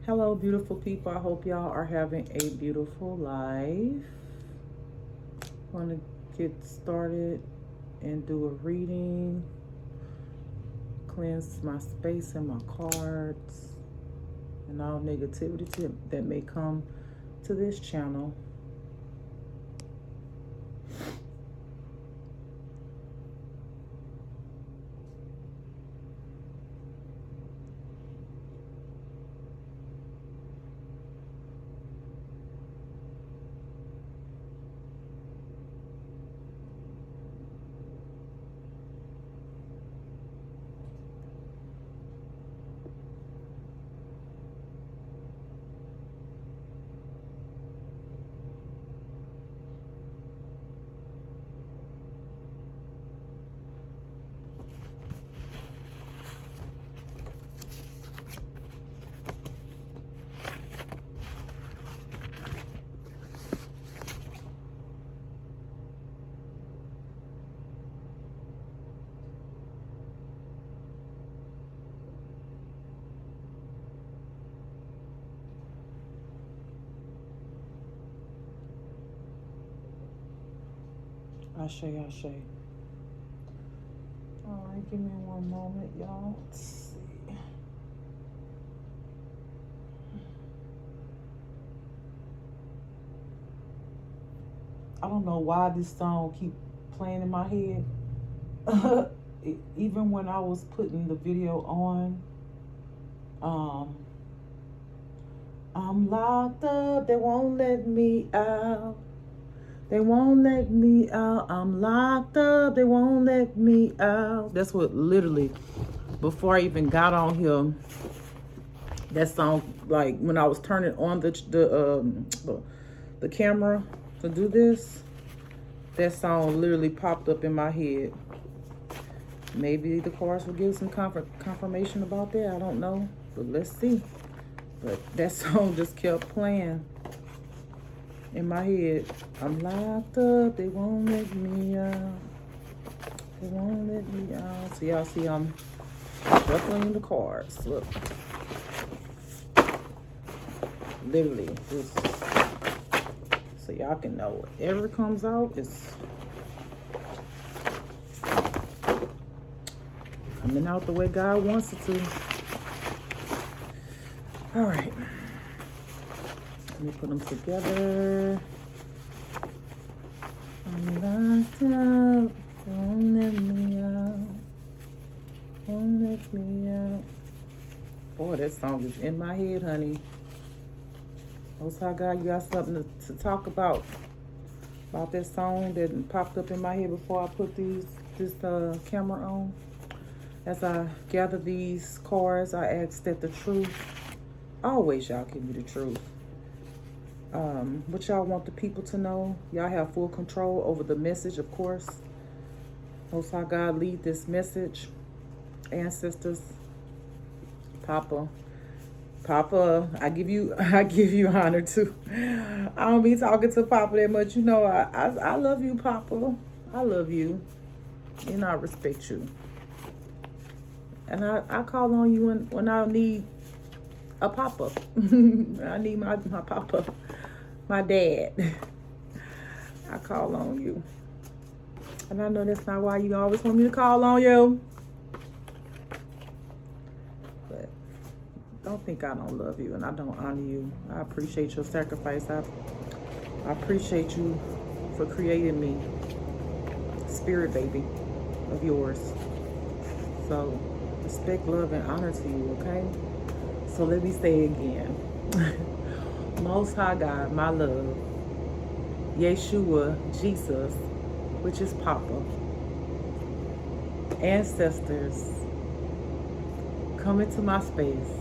Hello, beautiful people. I hope y'all are having a beautiful life. Want to get started and do a reading, cleanse my space and my cards, and all negativity that may come to this channel. Ashe, ashe. All right, give me one moment, y'all. Let's see. I don't know why this song keep playing in my head. Even when I was putting the video on, I'm locked up, they won't let me out. They won't let me out. I'm locked up, they won't let me out. That's what literally, before I even got on here, that song, like when I was turning on the camera to do this, that song literally popped up in my head. Maybe the cards will give some confirmation about that. I don't know, but let's see. But that song just kept playing in my head. I'm locked up, they won't let me out. They won't let me out. So y'all see I'm shuffling the cards. Look. Literally, just so y'all can know whatever comes out is coming out the way God wants it to. All right. Let me put them together. I'm locked up. Don't let me out. Don't let me out. Boy, that song is in my head, honey. Most High God, you got something to talk about that song that popped up in my head before I put this camera on. As I gather these cards, I ask that the truth, always y'all give me the truth. What y'all want the people to know? Y'all have full control over the message, of course. Most High God, lead this message. Ancestors, Papa, I give you honor too. I don't be talking to Papa that much. You know, I love you, Papa. I love you. And I respect you. And I call on you when I need a Papa. I need my Papa, my dad. I call on you. And I know that's not why you always want me to call on you. But don't think I don't love you and I don't honor you. I appreciate your sacrifice. I appreciate you for creating me. Spirit baby of yours. So respect, love, and honor to you, okay? So let me say again. Most High God, my love. Yeshua, Jesus, which is Papa. Ancestors, come into my space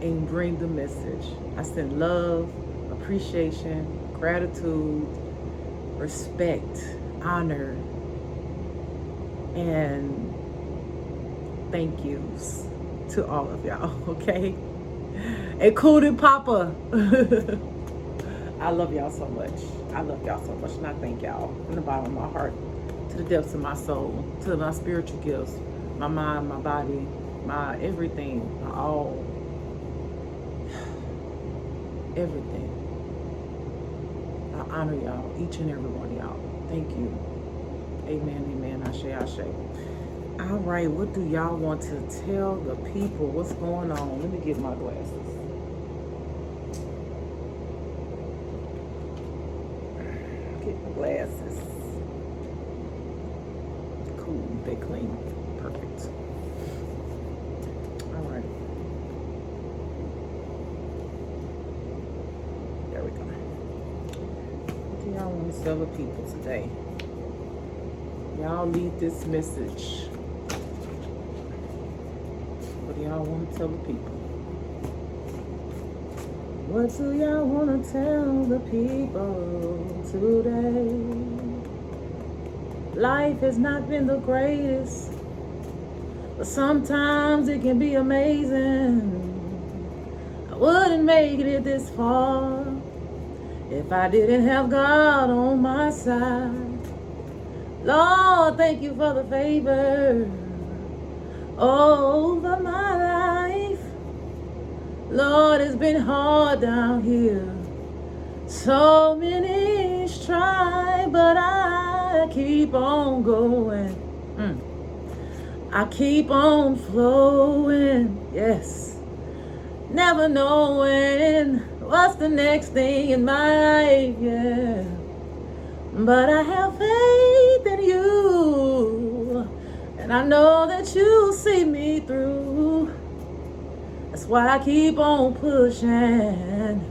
and bring the message. I send love, appreciation, gratitude, respect, honor, and thank yous to all of y'all, okay? Including Papa. I love y'all so much. I love y'all so much, and I thank y'all from the bottom of my heart, to the depths of my soul, to my spiritual gifts, my mind, my body, my everything, my all. everything. I honor y'all, each and every one of y'all. Thank you. Amen, amen, ashe, ashe. All right, what do y'all want to tell the people? What's going on? Let me get my glasses. Get my glasses. Cool, they clean. Perfect. All right. There we go. What do y'all want to tell the people today? Y'all leave this message. What do y'all want to tell the people? What do y'all want to tell the people today? Life has not been the greatest, but sometimes it can be amazing. I wouldn't make it this far if I didn't have God on my side. Lord, thank you for the favor over my life. Lord, it's been hard down here. So many try, but I keep on going. I keep on flowing. Yes. Never knowing what's the next thing in my life. Yeah. But I have faith in you, and I know that you'll see me through. That's why I keep on pushing.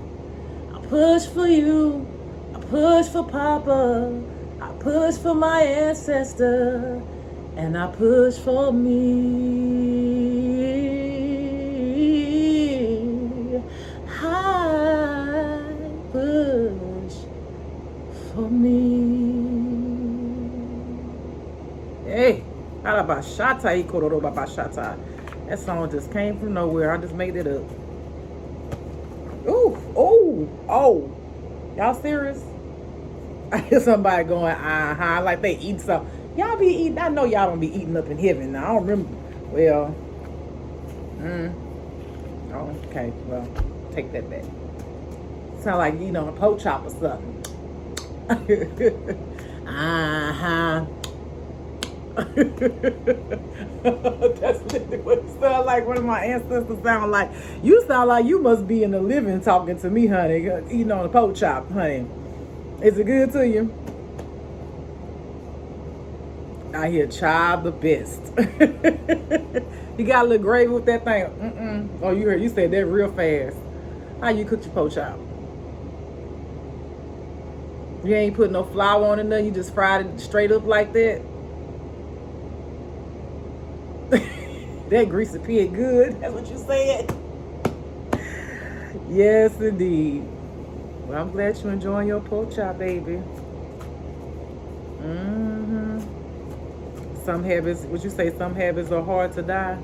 I push for you, I push for Papa, I push for my ancestor, and I push for me. I push for me. Hey, Alabashata Ikororo Babashata. That song just came from nowhere. I just made it up. Ooh, oh. Y'all serious? I hear somebody going, like they eat something. Y'all be eating. I know y'all don't be eating up in heaven. Now, I don't remember. Well, okay. Well, take that back. Sound like you know a pork chop or something. That's literally what it sound like. One of my ancestors sound like. You sound like you must be in the living talking to me, honey. Eating on a pork chop, honey. Is it good to you? I hear child the best. You got a little gravy with that thing. Oh, you said that real fast. How you cook your pork chop? You ain't put no flour on it, nothing. You just fried it straight up like that. That greasy pig good. That's what you said. Yes, indeed. Well, I'm glad you're enjoying your pork chop, baby. Some habits, would you say some habits are hard to die?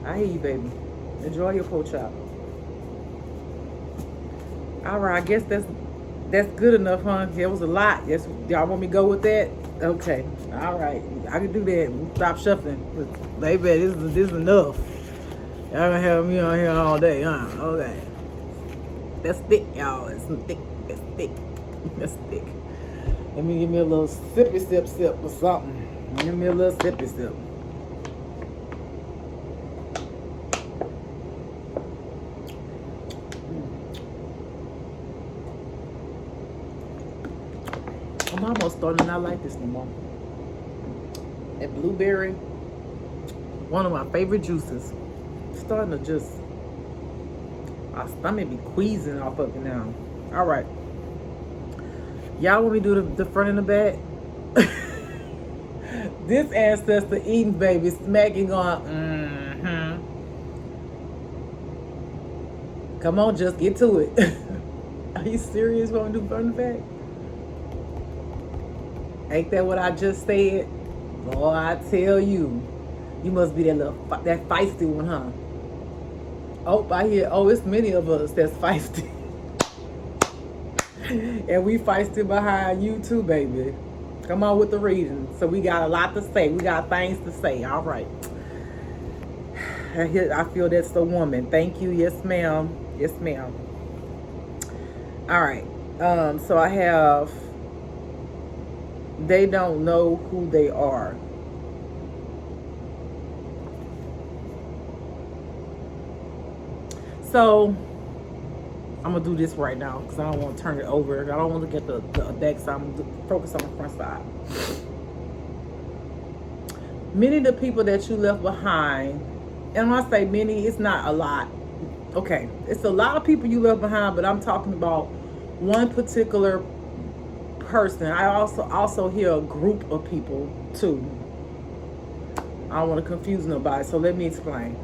I hear you, baby. Enjoy your pork chop. All right, I guess that's good enough, huh? It was a lot. Yes, y'all want me to go with that? Okay. All right. I can do that. Stop shuffling. Baby, this is enough. Y'all gonna have me on here all day, huh? Okay. That's thick, y'all. It's thick. That's thick. That's thick. Let me give me a little sippy sip or something. Give me a little sippy sip. I'm almost starting to not like this no more. That blueberry, one of my favorite juices. Starting to just, my stomach be queasing off of it now. All right. Y'all want me to do the front and the back? This ancestor eating, baby, smacking on. Come on, just get to it. Are you serious? Want to do front and back? Ain't that what I just said? Boy, I tell you, you must be that feisty one, huh? Oh, I hear. Oh, it's many of us that's feisty, and we feisty behind you too, baby. Come on with the reading. So we got a lot to say. We got things to say. All right. I feel that's the woman. Thank you. Yes, ma'am. Yes, ma'am. All right. So I have, they don't know who they are. So I'm gonna do this right now because I don't want to turn it over. I don't want to look at the back side. I'm gonna focus on the front side. Many of the people that you left behind, and when I say many, it's not a lot. Okay, it's a lot of people you left behind, but I'm talking about one particular person. I also hear a group of people too. I don't want to confuse nobody, so let me explain.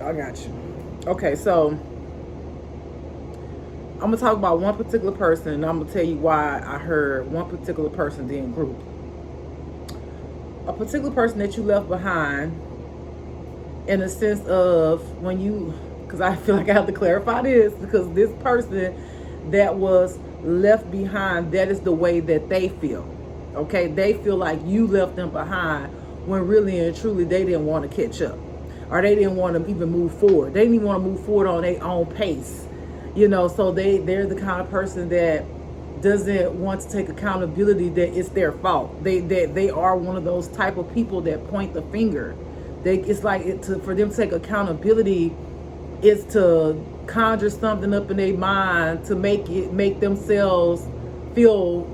I got you. Okay, so I'm gonna talk about one particular person, and I'm gonna tell you why I heard one particular person then group. A particular person that you left behind, in the sense of when you, because I feel like I have to clarify this, because this person that was left behind, that is the way that they feel. Okay, they feel like you left them behind when really and truly they didn't want to catch up, or they didn't want to even move forward. They didn't even want to move forward on their own pace. So they're the kind of person that doesn't want to take accountability that it's their fault. They are one of those type of people that point the finger. It's like for them to take accountability is to conjure something up in their mind to make themselves feel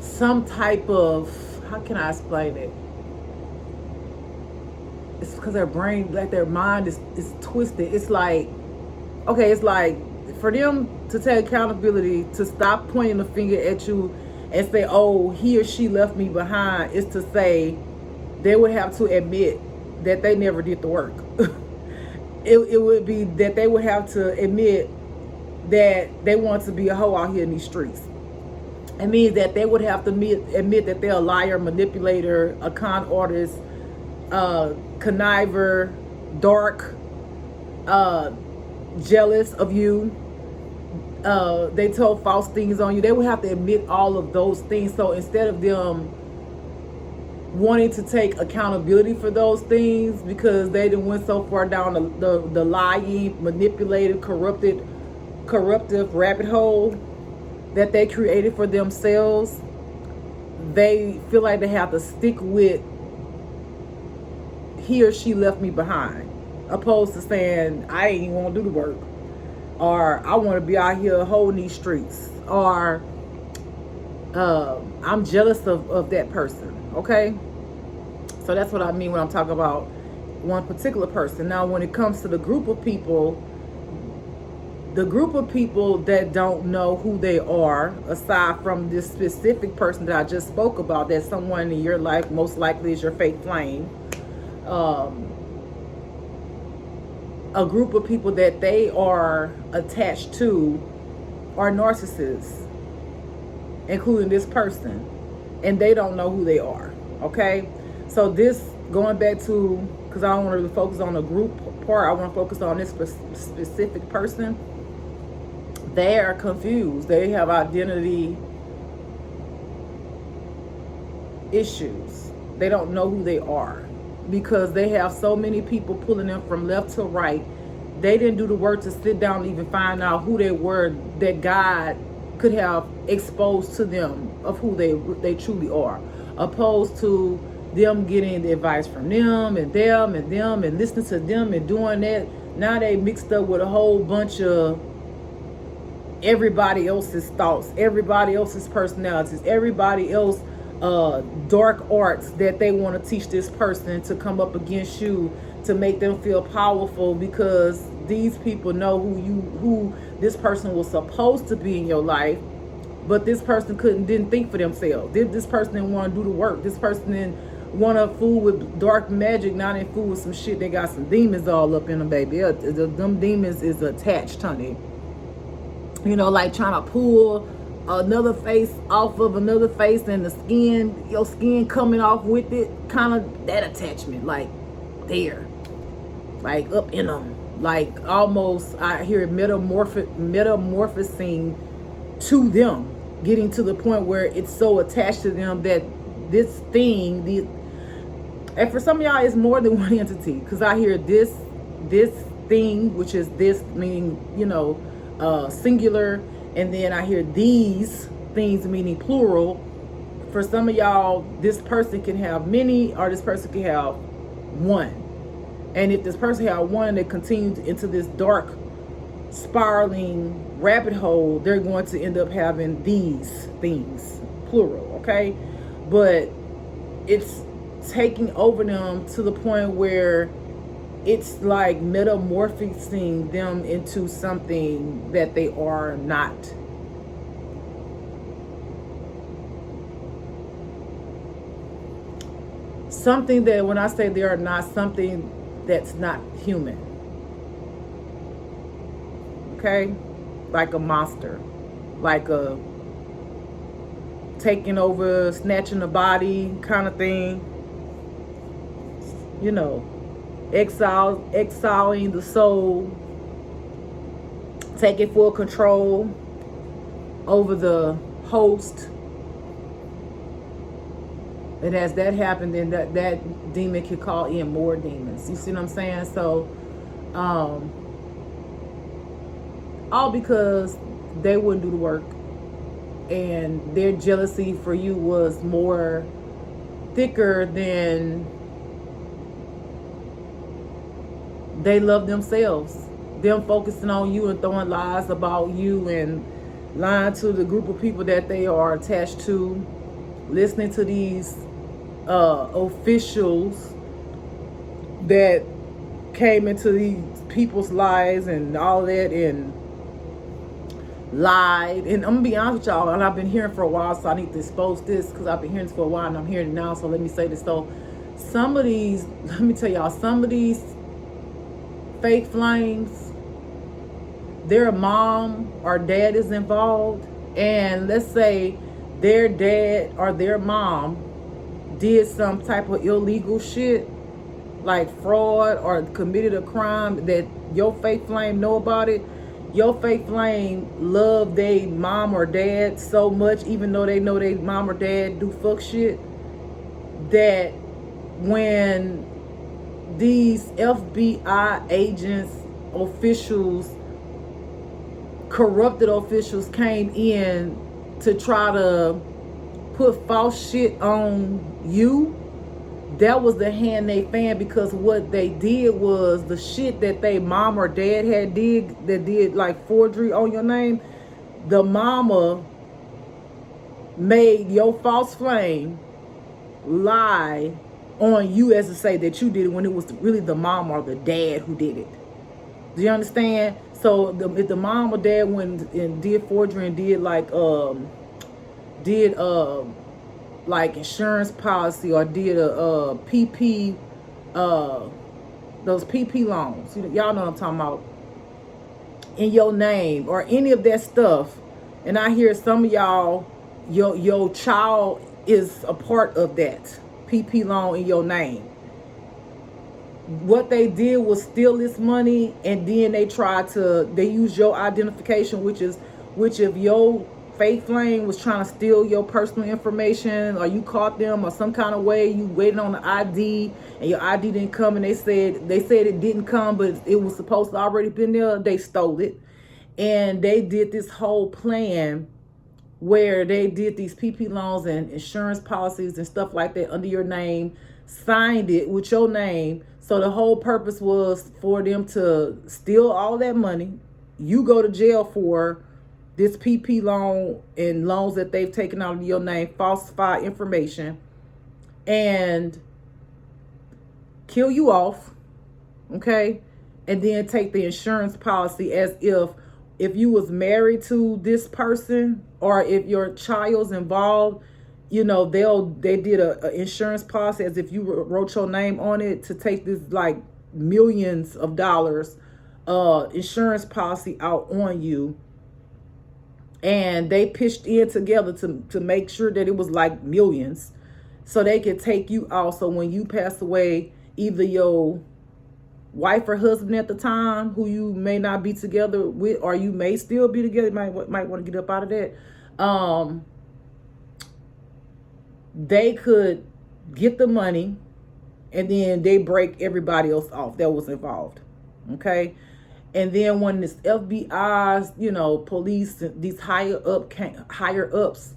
some type of, how can I explain it? It's because their brain, like their mind is twisted. It's like, okay, it's like for them to take accountability, to stop pointing the finger at you and say, oh, he or she left me behind, is to say they would have to admit that they never did the work. It would be that they would have to admit that they want to be a hoe out here in these streets. It means that they would have to admit that they're a liar, manipulator, a con artist, conniver, dark, jealous of you. They told false things on you. They would have to admit all of those things. So instead of them wanting to take accountability for those things because they didn't went so far down the lying, manipulative, corruptive rabbit hole that they created for themselves, they feel like they have to stick with he or she left me behind, opposed to saying I ain't even want to do the work, or I want to be out here holding these streets, or I'm jealous of that person. Okay, so that's what I mean when I'm talking about one particular person. Now when it comes to the group of people that don't know who they are, aside from this specific person that I just spoke about, that someone in your life most likely is your fake flame, a group of people that they are attached to are narcissists, including this person, and they don't know who they are. Okay, so this, going back to, because I don't want to focus on the group part, I want to focus on this specific person. They are confused. They have identity issues. They don't know who they are because they have so many people pulling them from left to right. They didn't do the work to sit down and even find out who they were, that God could have exposed to them of who they truly are, opposed to them getting the advice from them and listening to them and doing that. Now they mixed up with a whole bunch of everybody else's thoughts, everybody else's personalities, everybody else dark arts that they want to teach this person to come up against you to make them feel powerful, because these people know who this person was supposed to be in your life, but this person didn't think for themselves. This person didn't want to do the work. This person didn't want to fool with dark magic. Now they fool with some shit. They got some demons all up in them, baby. Them demons is attached, honey. Like trying to pull another face off of another face, and your skin coming off with it, kind of that attachment, like there, like up in them, like almost I hear it metamorphosing to them. getting to the point where it's so attached to them that this thing, and for some of y'all, it's more than one entity. Because I hear this thing, which is this meaning, singular, and then I hear these things meaning plural. For some of y'all, this person can have many, or this person can have one. And if this person have one, they continue into this dark, spiraling rabbit hole, they're going to end up having these things, plural, okay? But it's taking over them to the point where it's like metamorphosing them into something that they are not. Something that, when I say they are not, something that's not human. Okay? Like a monster. Like a taking over, snatching the body kind of thing. Exiling the soul. Taking full control over the host. And as that happened, then that demon could call in more demons. You see what I'm saying? So, all because they wouldn't do the work, and their jealousy for you was more thicker than they love themselves. Them focusing on you and throwing lies about you and lying to the group of people that they are attached to, listening to these officials that came into these people's lives and all that and lied. And I'm gonna be honest with y'all, and I've been hearing for a while, so I need to expose this because I've been hearing this for a while and I'm hearing it now, so let me say this. So some of these fake flames, their mom or dad is involved, and let's say their dad or their mom did some type of illegal shit like fraud or committed a crime that your fake flame know about it. Your fake flame love they mom or dad so much, even though they know they mom or dad do fuck shit, that when these FBI agents, officials, corrupted officials came in to try to put false shit on you, that was the hand they fan, because what they did was the shit that they mom or dad had did like forgery on your name. The mama made your false flame lie on you as to say that you did it when it was really the mom or the dad who did it. Do you understand? So if the mom or dad went and did forgery and did like insurance policy or did a PP, those PP loans, y'all know what I'm talking about, in your name or any of that stuff, and I hear some of y'all, your child is a part of that PP loan in your name. What they did was steal this money, and then they use your identification, which if your fake flame was trying to steal your personal information, or you caught them or some kind of way, you waited on the ID and your ID didn't come, and they said it didn't come, but it was supposed to already been there, they stole it. And they did this whole plan where they did these PP loans and insurance policies and stuff like that under your name, signed it with your name. So the whole purpose was for them to steal all that money. You go to jail for this PP loan and loans that they've taken out of your name, falsify information, and kill you off, okay? And then take the insurance policy as if you was married to this person, or if your child's involved, they did a insurance policy as if you wrote your name on it, to take this like millions of dollars insurance policy out on you. And they pitched in together to make sure that it was like millions, so they could take you out. So when you pass away, either your wife or husband at the time, who you may not be together with, or you may still be together, might want to get up out of that, um, they could get the money and then they break everybody else off that was involved. Okay. And then when this FBI's, police, these higher ups,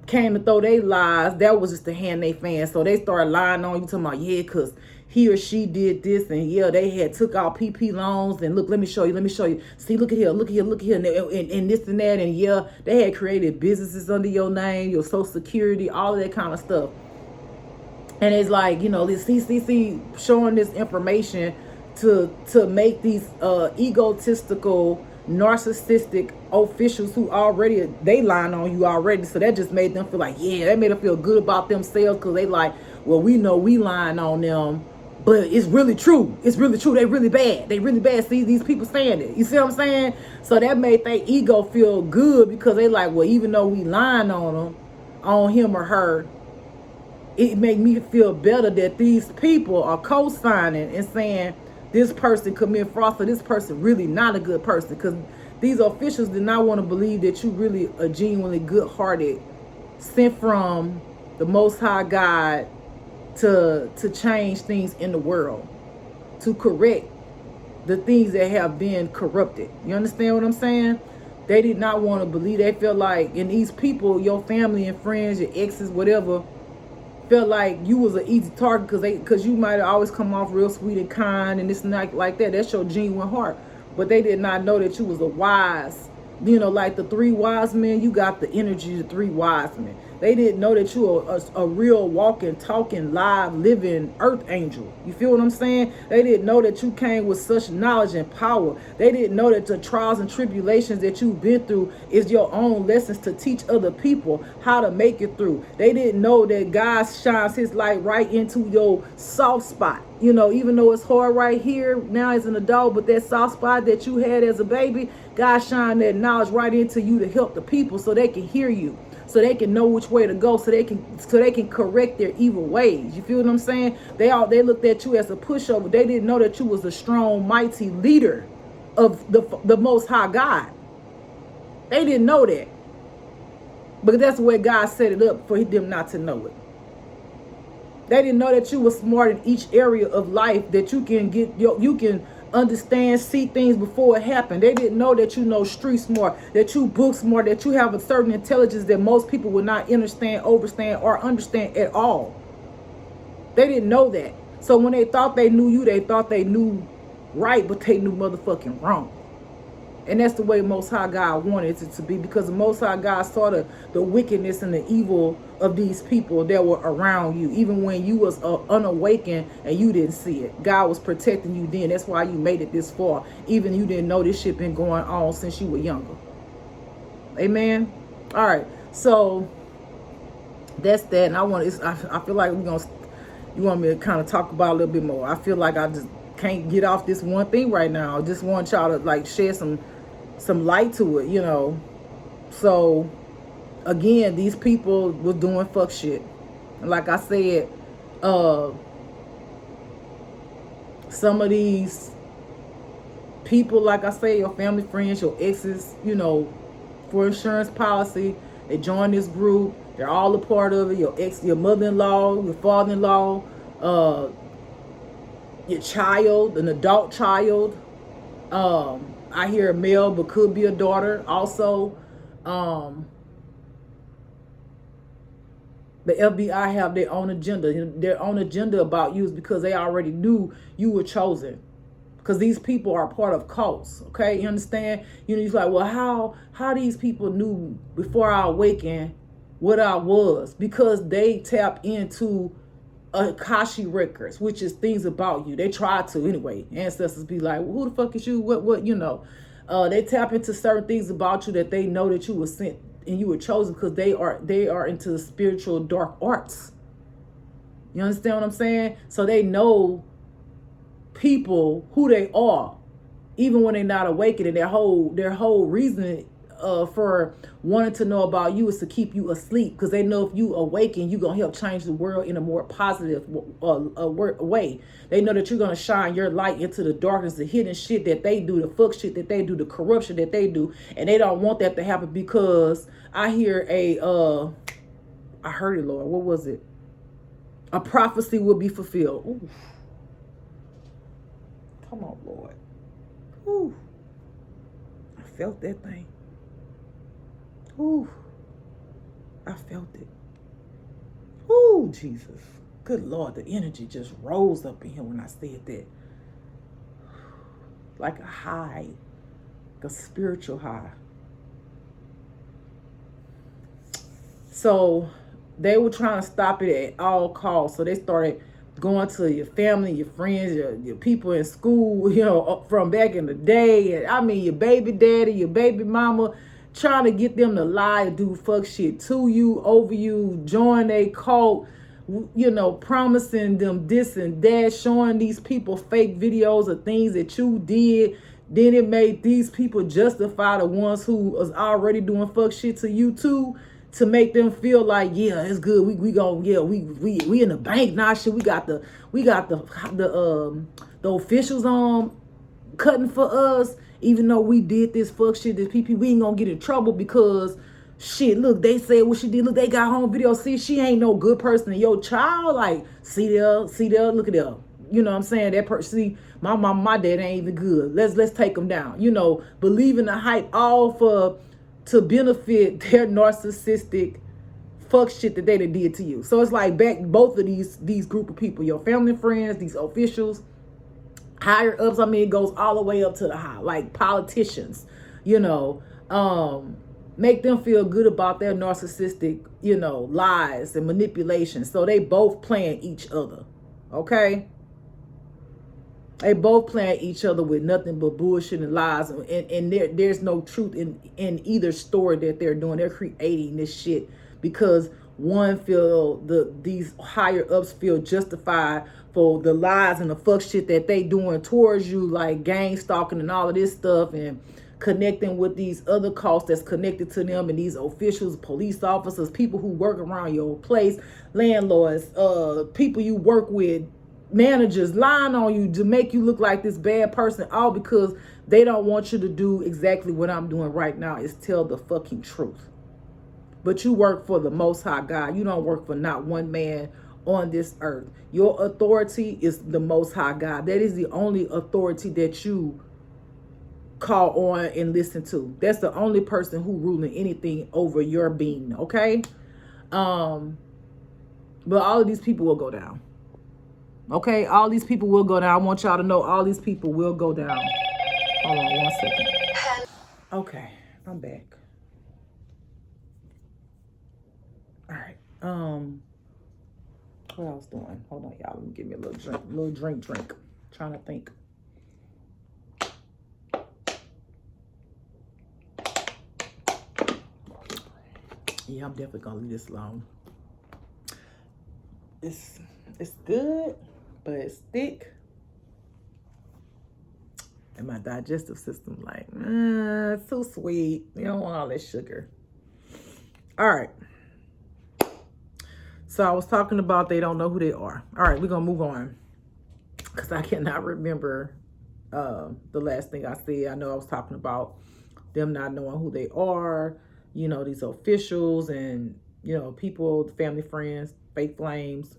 came to throw their lies, that was just the hand they fan. So they started lying on you, talking about, yeah, because he or she did this, and yeah, they had took out PP loans, and look, let me show you. See, look at here, and this and that, and yeah, they had created businesses under your name, your Social Security, all of that kind of stuff. And it's like, this CCC showing this information to make these egotistical, narcissistic officials who already, they lying on you already. So that just made them feel like, yeah, that made them feel good about themselves, because they like, well, we know we lying on them, but it's really true. It's really true. They really bad. They really bad. See, these people saying it. You see what I'm saying? So that made their ego feel good, because they like, well, even though we lying on them, on him or her, it made me feel better that these people are co-signing and saying this person commit fraud, so this person really not a good person. Because these officials did not want to believe that you really are genuinely good-hearted, sent from the Most High God to change things in the world, to correct the things that have been corrupted. You understand what I'm saying? They did not want to believe. They felt like, and these people, your family and friends, your exes, whatever, felt like you was an easy target because you might have always come off real sweet and kind and this and that, like that. That's your genuine heart. But they did not know that you was a wise, like the three wise men. You got the energy of the three wise men. They didn't know that you were a real walking, talking, live, living earth angel. You feel what I'm saying? They didn't know that you came with such knowledge and power. They didn't know that the trials and tribulations that you've been through is your own lessons to teach other people how to make it through. They didn't know that God shines his light right into your soft spot. Even though it's hard right here now as an adult, but that soft spot that you had as a baby, God shined that knowledge right into you to help the people so they can hear you, so they can know which way to go, so they can correct their evil ways. You feel what I'm saying? They looked at you as a pushover. They didn't know that you was a strong, mighty leader of the Most High God. They didn't know that. But that's the way God set it up for them not to know it. They didn't know that you were smart in each area of life, that you can understand, see things before it happened. They didn't know that you know street smart, that you book smart, that you have a certain intelligence that most people would not understand, or understand at all. They didn't know that. So when they thought they knew you, they thought they knew right, but they knew motherfucking wrong. And that's the way Most High God wanted it to be, because the Most High God saw the wickedness and the evil of these people that were around you, even when you was unawakened and you didn't see it. God was protecting you then. That's why you made it this far, even you didn't know this shit been going on since you were younger. Amen. All right, so that's that. And I feel like you want me to kind of talk about a little bit more. I feel like I just can't get off this one thing right now. I just want y'all to like share some light to it, So again, these people were doing fuck shit. And like I said, some of these people, like I say, your family, friends, your exes, for insurance policy, they join this group. They're all a part of it. Your mother-in-law, your father-in-law, your child, an adult child. I hear a male, but could be a daughter also. The FBI have their own agenda. Their own agenda about you is because they already knew you were chosen. Because these people are part of cults, okay? You understand? You're like, well, how these people knew before I awakened what I was? Because they tap into Akashic records, which is things about you. They try to anyway. Ancestors be like, well, who the fuck is you? What they tap into certain things about you that they know that you were sent and you were chosen, because they are into the spiritual dark arts. You understand what I'm saying? So they know people who they are, even when they're not awakened. And their whole reason for wanting to know about you is to keep you asleep, because they know if you awaken, you're going to help change the world in a more positive way. They know that you're going to shine your light into the darkness, the hidden shit that they do, the fuck shit that they do, the corruption that they do. And they don't want that to happen, because I hear I heard it, Lord. What was it? A prophecy will be fulfilled. Ooh. Come on, Lord. Ooh. I felt that thing. Ooh. I felt it. Ooh, Jesus. Good Lord, the energy just rose up in here when I said that. Like a high, like a spiritual high. So they were trying to stop it at all costs. So they started going to your family, your friends, your people in school, you know, from back in the day. And I mean, your baby daddy, your baby mama, trying to get them to lie, do fuck shit to you, over you, join a cult, you know, promising them this and that, showing these people fake videos of things that you did. Then it made these people justify the ones who was already doing fuck shit to you too, to make them feel like, yeah, it's good. We gon' yeah, we in the bank now. Shit, we got the officials cutting for us, even though we did this fuck shit. This PP, we ain't gonna get in trouble because shit. Look, they said what she did. Look, they got home video. See, she ain't no good person. Your child, like, see there, look at there. You know what I'm saying? That person, see, my mom, my dad ain't even good. Let's take them down. You know, believing the hype all for to benefit their narcissistic fuck shit that they did to you. So it's like back both of these group of people, your family and friends, these officials, higher ups. I mean, it goes all the way up to the high, like politicians, you know, make them feel good about their narcissistic, you know, lies and manipulation. So they both playing each other. Okay. They both playing each other with nothing but bullshit and lies, and there's no truth in either story that they're doing. They're creating this shit because one feel these higher ups feel justified for the lies and the fuck shit that they doing towards you, like gang stalking and all of this stuff, and connecting with these other cults that's connected to them, and these officials, police officers, people who work around your place, landlords, people you work with, managers, lying on you to make you look like this bad person, all because they don't want you to do exactly what I'm doing right now, is tell the fucking truth. But you work for the Most High God. You don't work for not one man on this earth. Your authority is the Most High God. That is the only authority that you call on and listen to. That's the only person who ruling anything over your being, okay? But all of these people will go down. Okay, all these people will go down. I want y'all to know all these people will go down. Hold on 1 second. Okay, I'm back. All right. What I was doing? Hold on, y'all. Let me give me a little drink. Trying to think. Yeah, I'm definitely gonna leave this alone. It's good, but it's thick, and my digestive system like, it's too sweet. You don't want all that sugar. All right. So I was talking about they don't know who they are. All right, we're gonna move on because I cannot remember the last thing I said. I know I was talking about them not knowing who they are. You know, these officials and, you know, people, family, friends, fake flames.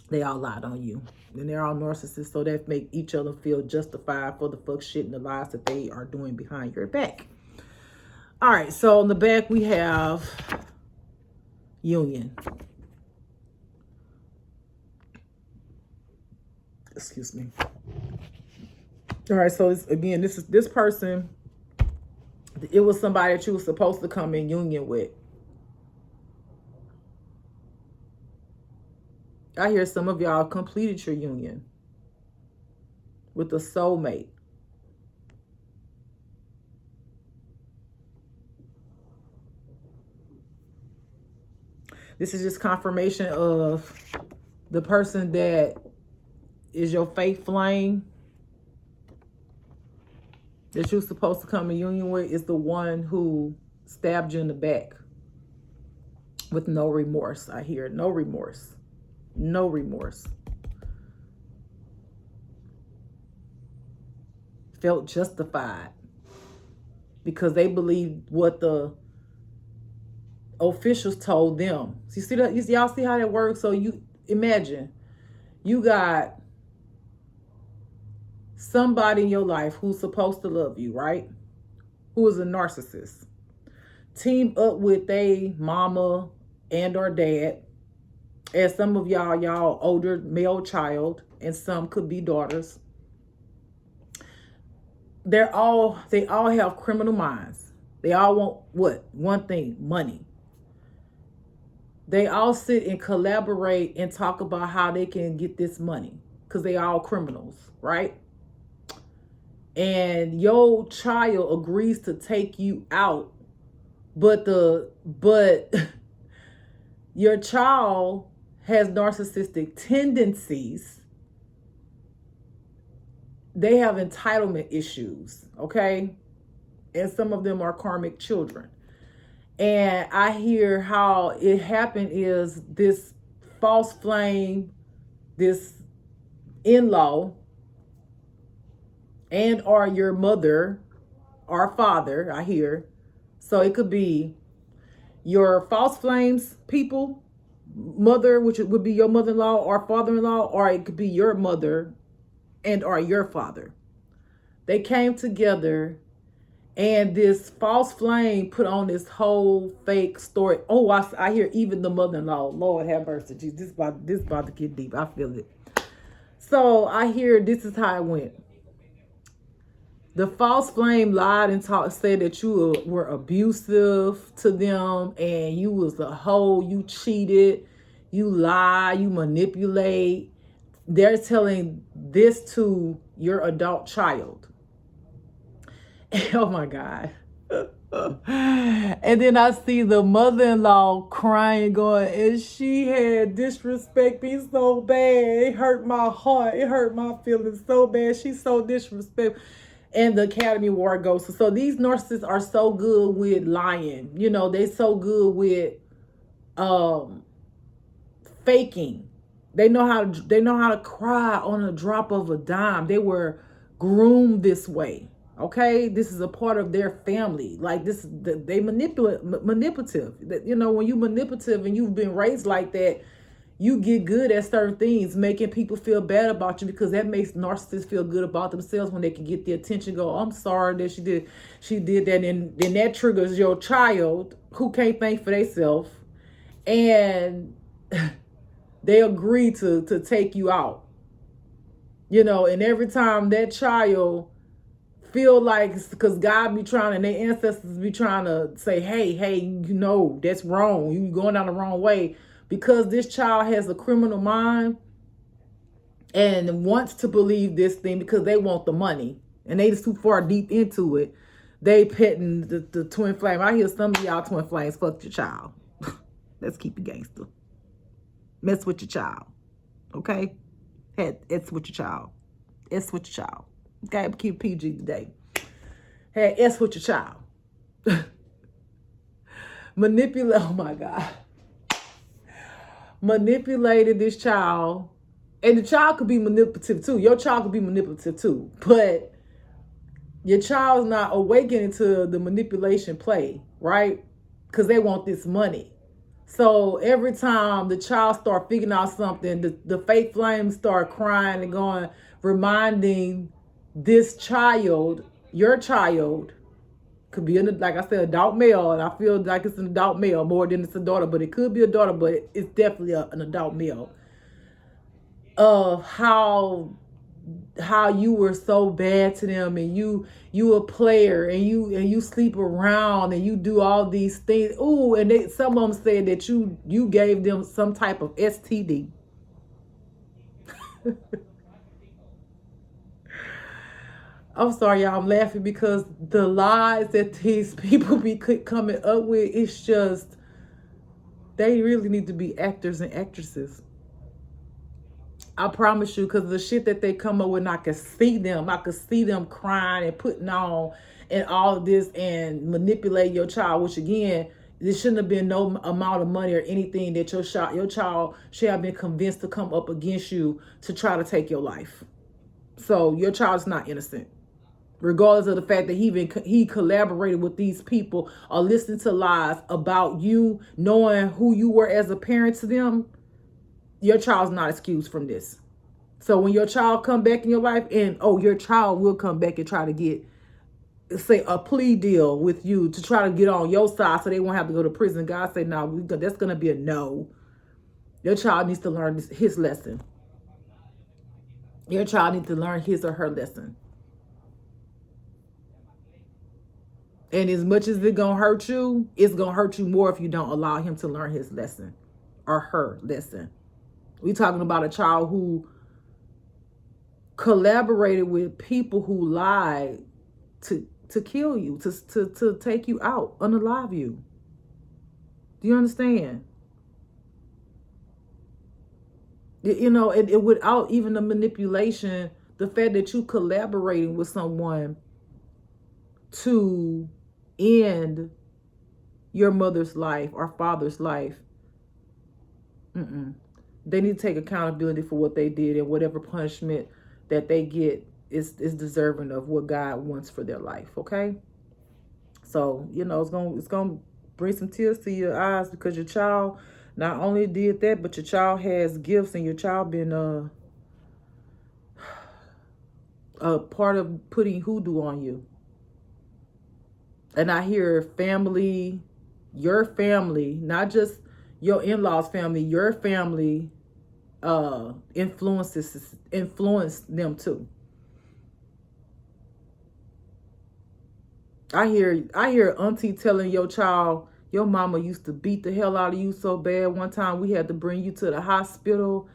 They all lied on you, and they're all narcissists, so that make each other feel justified for the fuck shit and the lies that they are doing behind your back. All right, so in the back we have union. Excuse me. All right, so again, this person. It was somebody that you were supposed to come in union with. I hear some of y'all completed your union with a soulmate. This is just confirmation of the person that is your fake flame. that you're supposed to come in union with is the one who stabbed you in the back with no remorse. I hear no remorse. No remorse. Felt justified because they believed what the officials told them. So you see that? Y'all see how that works? So you imagine you got somebody in your life who's supposed to love you, right? Who is a narcissist. Team up with a mama and or dad. As some of y'all older male child, and some could be daughters. They all have criminal minds. They all want what? One thing, money. They all sit and collaborate and talk about how they can get this money because they all criminals, right? And your child agrees to take you out, but your child has narcissistic tendencies. They have entitlement issues, okay? And some of them are karmic children. And I hear how it happened is this false flame, this in-law, and or your mother or father, I hear. So it could be your false flames people, mother, which would be your mother-in-law or father-in-law, or it could be your mother and or your father. They came together and this false flame put on this whole fake story. Oh, I hear even the mother-in-law. Lord have mercy. Jesus, this about to get deep. I feel it. So I hear this is how it went. The false flame lied and said that you were abusive to them and you was a hoe, you cheated, you lie, you manipulate. They're telling this to your adult child. Oh my God. And then I see the mother-in-law crying, going, and she had disrespect me so bad. It hurt my heart. It hurt my feelings so bad. She's so disrespectful. And the Academy Award goes. So these narcissists are so good with lying. You know, they so good with faking. They know how to cry on a drop of a dime. They were groomed this way. Okay, this is a part of their family. Like this, they manipulative. You know, when you manipulative and you've been raised like that, you get good at certain things, making people feel bad about you because that makes narcissists feel good about themselves when they can get the attention. Go, I'm sorry that she did that, and then that triggers your child who can't think for themselves, and they agree to take you out. You know, and every time that child feel like, because God be trying and their ancestors be trying to say, hey, you know, that's wrong. You going down the wrong way. Because this child has a criminal mind and wants to believe this thing because they want the money and they just too far deep into it. They petting the twin flame. I hear some of y'all twin flames fuck your child. Let's keep it gangster. Mess with your child. Okay? It's with your child. It's with your child. Okay? Keep PG today. Hey, it's with your child. Manipulate. Oh my God. Manipulated this child, and the child could be manipulative too. Your child could be manipulative too, but your child's not awakening to the manipulation play, right? Because they want this money. So every time the child start figuring out something, the fake flames start crying and going, reminding this child, your child, could be, like I said, adult male, and I feel like it's an adult male more than it's a daughter, but it could be a daughter, but it's definitely an adult male, of how you were so bad to them, and you a player, and you sleep around, and you do all these things. Ooh, and some of them said that you gave them some type of STD. I'm sorry, y'all. I'm laughing because the lies that these people be coming up with, it's just, they really need to be actors and actresses. I promise you, because the shit that they come up with, I can see them. I could see them crying and putting on and all of this and manipulate your child, which again, there shouldn't have been no amount of money or anything that your child should have been convinced to come up against you to try to take your life. So your child's not innocent. Regardless of the fact that he collaborated with these people or listened to lies about you, knowing who you were as a parent to them, your child's not excused from this. So when your child come back in your life, and your child will come back and try to get, say, a plea deal with you to try to get on your side so they won't have to go to prison. God say, no, that's going to be a no. Your child needs to learn his lesson. Your child needs to learn his or her lesson. And as much as it's going to hurt you, it's going to hurt you more if you don't allow him to learn his lesson or her lesson. We're talking about a child who collaborated with people who lied to kill you, to take you out, unalive you. Do you understand? You know, it without even the manipulation, the fact that you collaborating with someone to end your mother's life or father's life. They need to take accountability for what they did, and whatever punishment that they get is deserving of what God wants for their life. Okay. So, you know, it's gonna bring some tears to your eyes because your child not only did that, but your child has gifts, and your child been a part of putting hoodoo on you. And I hear family, your family, not just your in-laws family, your family influence them too. I hear auntie telling your child, your mama used to beat the hell out of you so bad. One time we had to bring you to the hospital.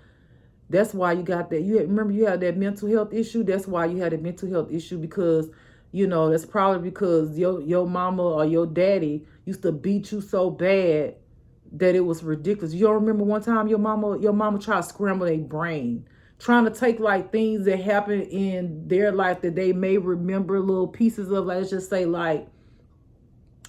That's why you got that. Remember you had that mental health issue? That's why you had a mental health issue, because, you know, that's probably because your mama or your daddy used to beat you so bad that it was ridiculous. You don't remember one time your mama tried to scramble their brain, trying to take like things that happened in their life that they may remember little pieces of, let's just say like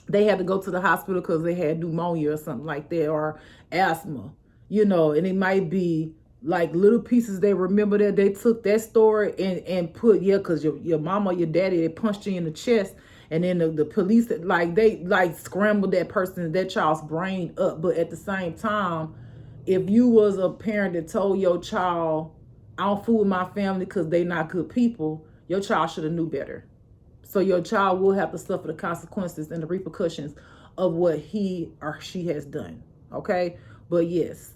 they had to go to the hospital because they had pneumonia or something like that, or asthma, you know, and it might be like little pieces they remember that they took that story and put, because your mama or your daddy, they punched you in the chest, and then the police, like they like scrambled that child's brain up. But at the same time, if you was a parent that told your child, I don't fool with my family because they not good people, your child should have knew better. So your child will have to suffer the consequences and the repercussions of what he or she has done. Okay? But yes.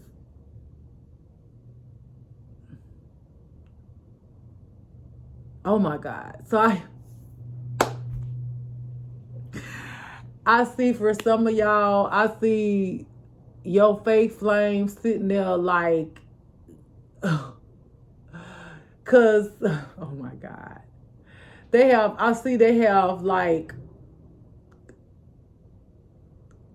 Oh my God. So I see for some of y'all, I see your faith flame sitting there like, cause, oh my God. I see they have like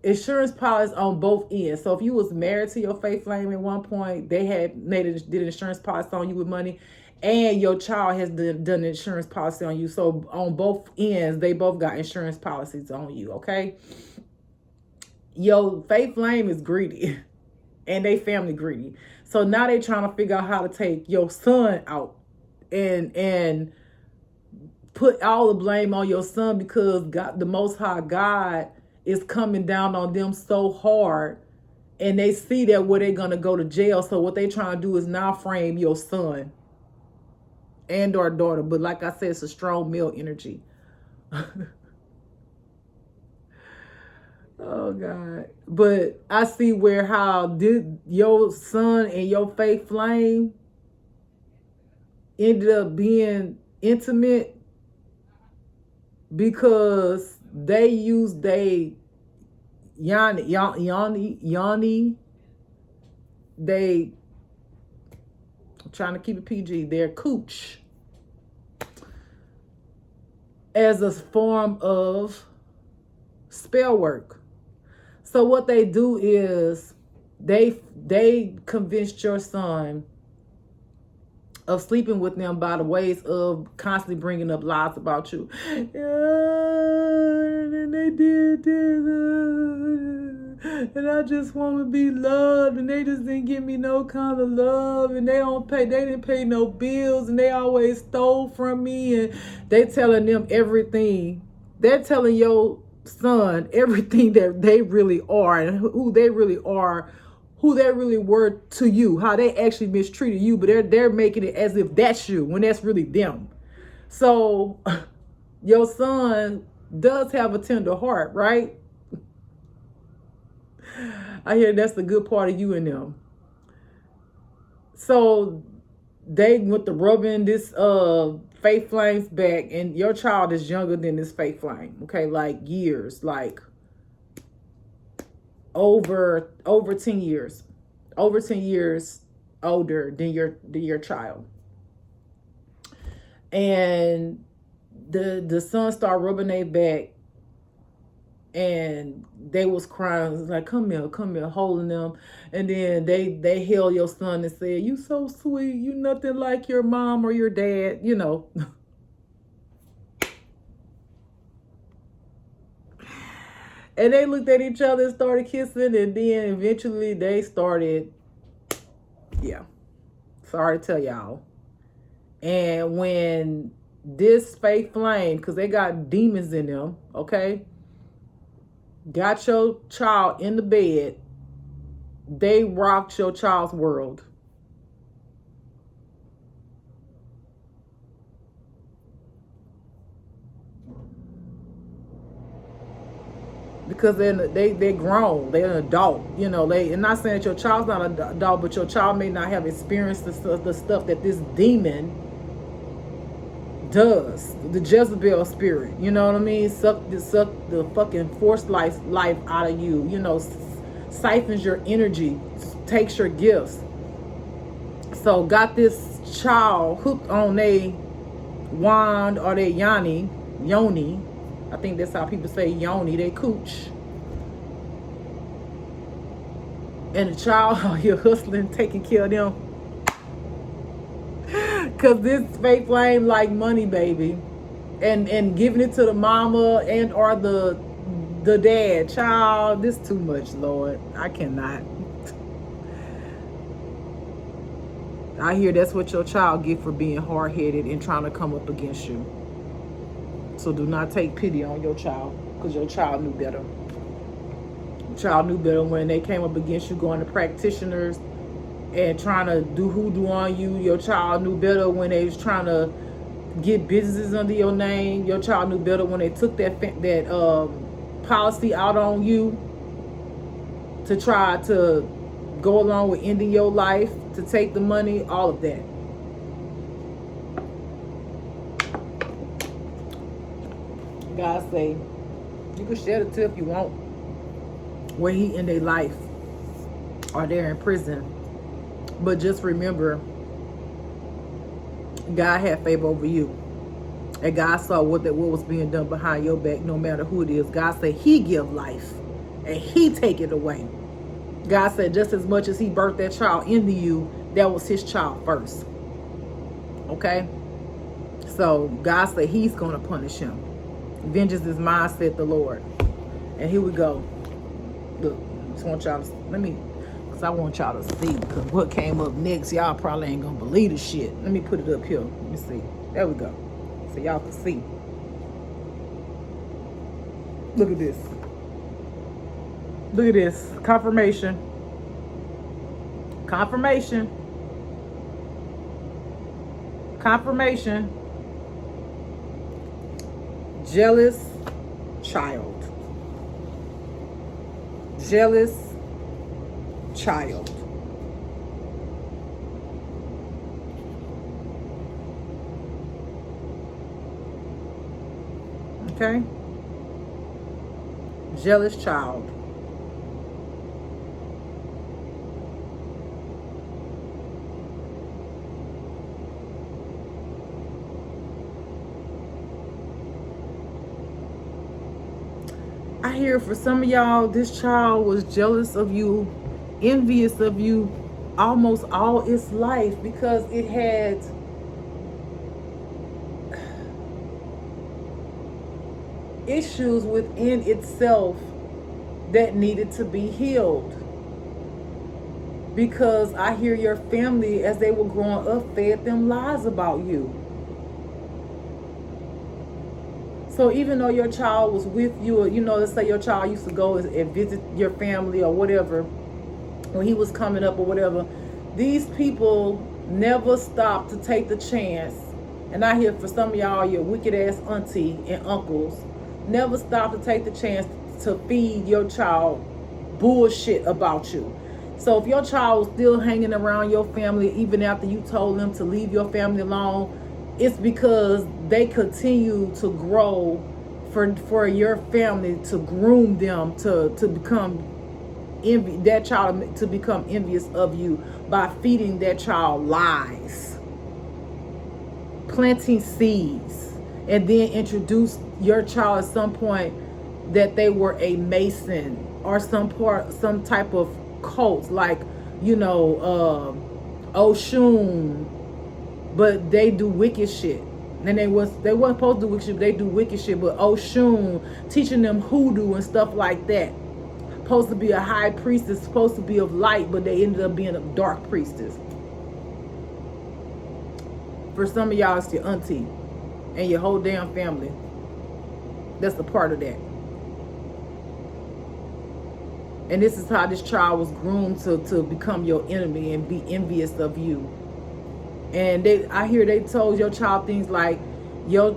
insurance policies on both ends. So if you was married to your faith flame at one point, they did an insurance policy on you with money, and your child has done an insurance policy on you. So on both ends, they both got insurance policies on you, okay? Your faith flame is greedy, and they family greedy. So now they trying to figure out how to take your son out and put all the blame on your son, because God, the Most High God, is coming down on them so hard, and they see that where they're gonna go to jail. So what they trying to do is now frame your son and or daughter. But like I said, it's a strong male energy. Oh God. But I see how did your son and your faith flame ended up being intimate, because they used Yanni, I'm trying to keep it PG, their cooch, as a form of spell work. So what they do is they convinced your son of sleeping with them by the ways of constantly bringing up lies about you. Yeah, and they did this, and I just want to be loved, and they just didn't give me no kind of love, and they didn't pay no bills, and they always stole from me, and they telling them everything. They're telling your son everything that they really are and who they really are, who they really were to you, how they actually mistreated you, but they're making it as if that's you when that's really them. So your son does have a tender heart, right? I hear that's the good part of you and them. So they went to rubbing this fake flames back, and your child is younger than this fake flame, okay? Like years, like over 10 years. Over 10 years older than your child. And the son started rubbing their back, and they was crying, like, come here, holding them. And then they held your son and said, you so sweet, you nothing like your mom or your dad, you know. And they looked at each other and started kissing, and then eventually they started, yeah, sorry to tell y'all. And when this fake flame, because they got demons in them, okay, got your child in the bed, they rocked your child's world. Because they're grown, they're an adult, you know. And not saying that your child's not an adult, but your child may not have experienced the stuff that this demon does, the Jezebel spirit, you know what I mean? Suck the fucking forced life out of you, you know, siphons your energy, takes your gifts. So got this child hooked on a wand or their yoni. I think that's how people say yoni, they cooch. And the child out here hustling, taking care of them. Cause this fake flame like money, baby. And giving it to the mama and or the dad. Child, this too much, Lord. I cannot. I hear that's what your child get for being hard-headed and trying to come up against you. So do not take pity on your child, because your child knew better. Your child knew better when they came up against you, going to practitioners and trying to do hoodoo on you. Your child knew better when they was trying to get businesses under your name. Your child knew better when they took that policy out on you to try to go along with ending your life, to take the money, all of that. God say, you can shed a tear if you want, where he in their life or they're in prison. But just remember, God had favor over you. And God saw what was being done behind your back, no matter who it is. God said he give life and he take it away. God said just as much as he birthed that child into you, that was his child first. Okay? So God said he's going to punish him. Vengeance is mine, said the Lord. And here we go. Look, just want y'all to, because I want y'all to see, because what came up next, y'all probably ain't going to believe the shit. Let me put it up here. Let me see. There we go. So y'all can see. Look at this. Look at this. Confirmation. Confirmation. Confirmation. Jealous child. Jealous child. Okay? Jealous child. I hear for some of y'all, this child was jealous of you, envious of you, almost all its life because it had issues within itself that needed to be healed. Because I hear your family, as they were growing up, fed them lies about you. So even though your child was with you, or, let's say your child used to go and visit your family or whatever, when he was coming up or whatever, these people never stopped to take the chance. And I hear for some of y'all, your wicked ass auntie and uncles, never stopped to take the chance to feed your child bullshit about you. So if your child was still hanging around your family even after you told them to leave your family alone, it's because they continue to grow for your family to groom them to become that child to become envious of you by feeding that child lies, planting seeds, and then introduce your child at some point that they were a Mason or some type of cult, like Oshun, but they do wicked shit. And they wasn't supposed to do wicked shit, but they do wicked shit. But Oshun teaching them hoodoo and stuff like that. Supposed to be a high priestess, supposed to be of light, but they ended up being a dark priestess. For some of y'all, it's your auntie and your whole damn family. That's a part of that. And this is how this child was groomed to become your enemy and be envious of you. And I hear they told your child things like, your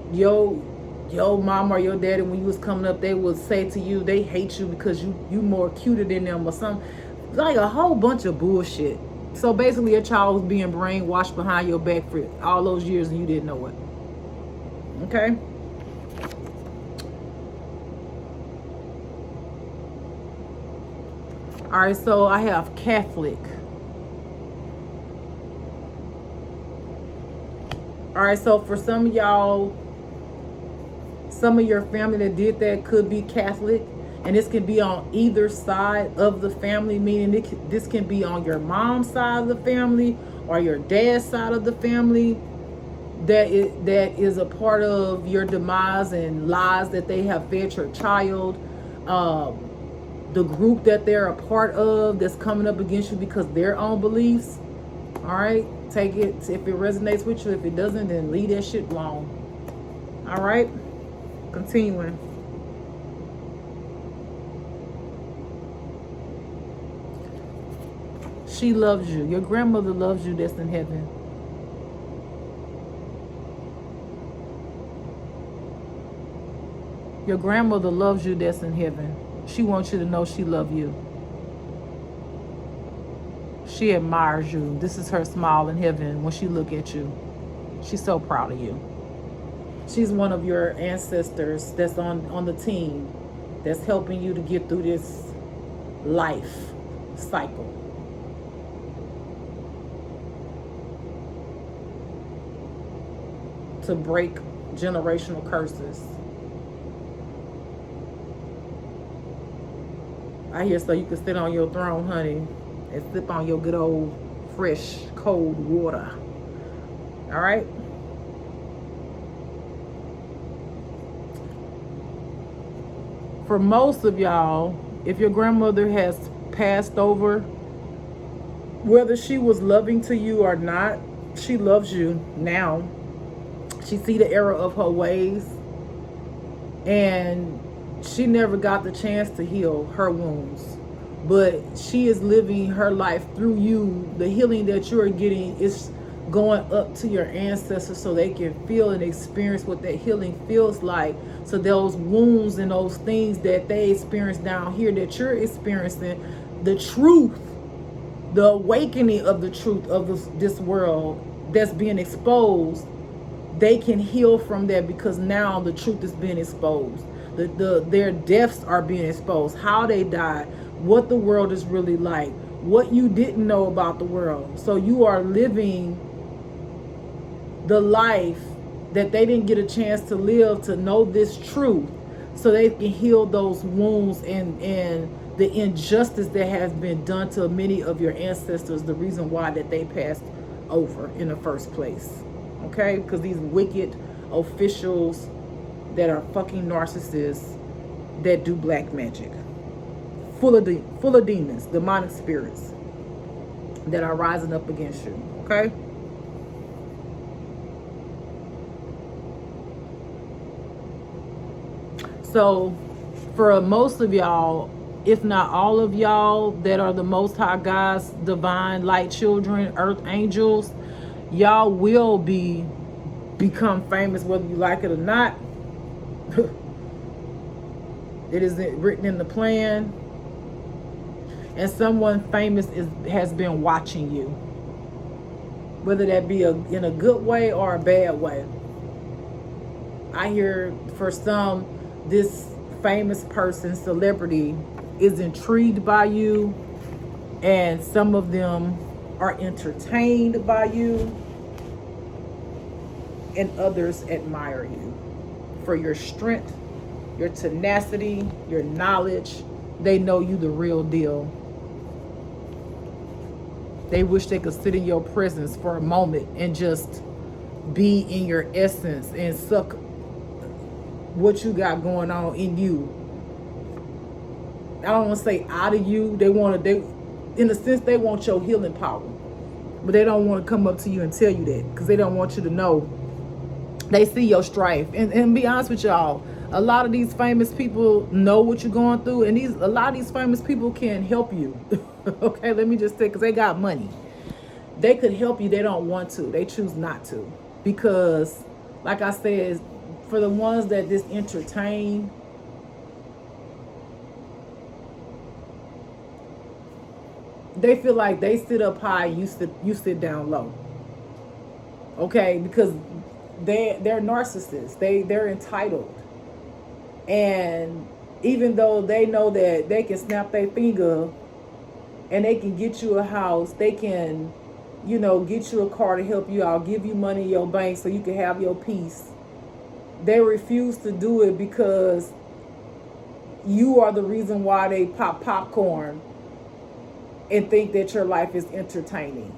mom or your daddy, when you was coming up, they would say to you, they hate you because you more cuter than them or something. Like a whole bunch of bullshit. So basically your child was being brainwashed behind your back for all those years and you didn't know it. Okay? All right, so I have Catholic. All right, so for some of y'all, some of your family that did that could be Catholic, and this can be on either side of the family, meaning this can be on your mom's side of the family or your dad's side of the family. That is a part of your demise and lies that they have fed your child. The group that they're a part of that's coming up against you because of their own beliefs. All right, take it if it resonates with you. If it doesn't, then leave that shit alone. All right, continuing. She loves you. Your grandmother loves you that's in heaven. Your grandmother loves you that's in heaven. She wants you to know she loves you. She admires you. This is her smile in heaven when she look at you. She's so proud of you. She's one of your ancestors that's on the team that's helping you to get through this life cycle. To break generational curses. I hear so you can sit on your throne, honey, and sip on your good old fresh cold water. All right? For most of y'all, if your grandmother has passed over, whether she was loving to you or not, she loves you now. She see the error of her ways, and she never got the chance to heal her wounds, but she is living her life through you. The healing that you're getting is going up to your ancestors so they can feel and experience what that healing feels like. So those wounds and those things that they experience down here that you're experiencing, the truth, the awakening of the truth of this world that's being exposed, they can heal from that because now the truth is being exposed. Their deaths are being exposed, how they died, what the world is really like, what you didn't know about the world. So you are living the life that they didn't get a chance to live, to know this truth, so they can heal those wounds and the injustice that has been done to many of your ancestors, the reason why that they passed over in the first place. Okay? Because these wicked officials that are fucking narcissists that do black magic, full of demons, demonic spirits that are rising up against you. Okay? So for most of y'all, if not all of y'all that are the Most High God's divine light children, earth angels, y'all will become famous whether you like it or not. It is written in the plan. And someone famous has been watching you, whether that be in a good way or a bad way. I hear for some, this famous person, celebrity, is intrigued by you, and some of them are entertained by you, and others admire you for your strength, your tenacity, your knowledge. They know you the real deal. They wish they could sit in your presence for a moment and just be in your essence and suck what you got going on in you. I don't want to say out of you. They in a sense, they want your healing power, but they don't want to come up to you and tell you that, because they don't want you to know. They see your strife, and be honest with y'all, a lot of these famous people know what you're going through, and a lot of these famous people can help you. Okay, let me just say, because they got money, they could help you. They don't want to. They choose not to, because, like I said, for the ones that just entertain, they feel like they sit up high, you sit down low. Okay, because they're narcissists. They're entitled. And even though they know that they can snap their finger and they can get you a house, they can, get you a car to help you out, give you money in your bank so you can have your peace, they refuse to do it because you are the reason why they pop popcorn and think that your life is entertaining,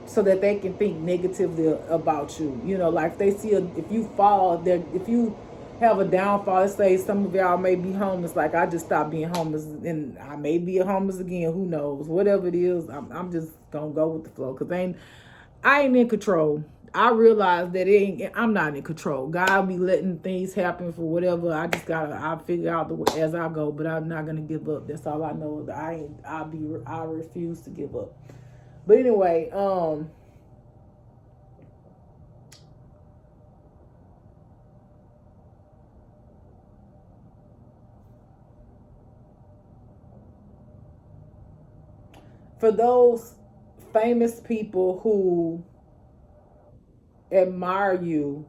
so that they can think negatively about you. Like they see if you fall, if you have a downfall, let's say some of y'all may be homeless, like I just stopped being homeless and I may be a homeless again, who knows, whatever it is, I'm just gonna go with the flow, because I ain't in control. I realize that I'm not in control. God be letting things happen for whatever. I'll figure out as I go, but I'm not gonna give up. That's all I know. I refuse to give up. But anyway, for those famous people who admire you,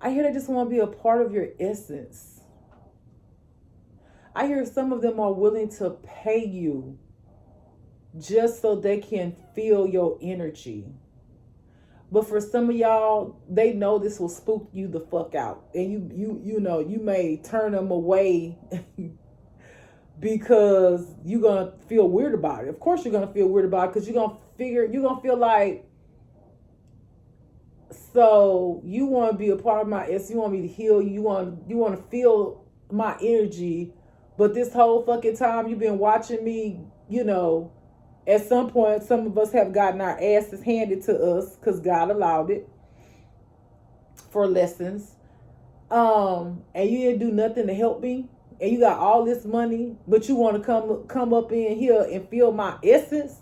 I hear they just want to be a part of your essence. I hear some of them are willing to pay you just so they can feel your energy. But for some of y'all, they know this will spook you the fuck out, and you may turn them away because you're gonna feel weird about it. Of course, you're gonna feel weird about it, because you're gonna feel like, so you want to be a part of my essence. You want me to heal you. You want to feel my energy, but this whole fucking time you've been watching me, at some point, some of us have gotten our asses handed to us because God allowed it for lessons. And you didn't do nothing to help me. And you got all this money, but you want to come up in here and feel my essence.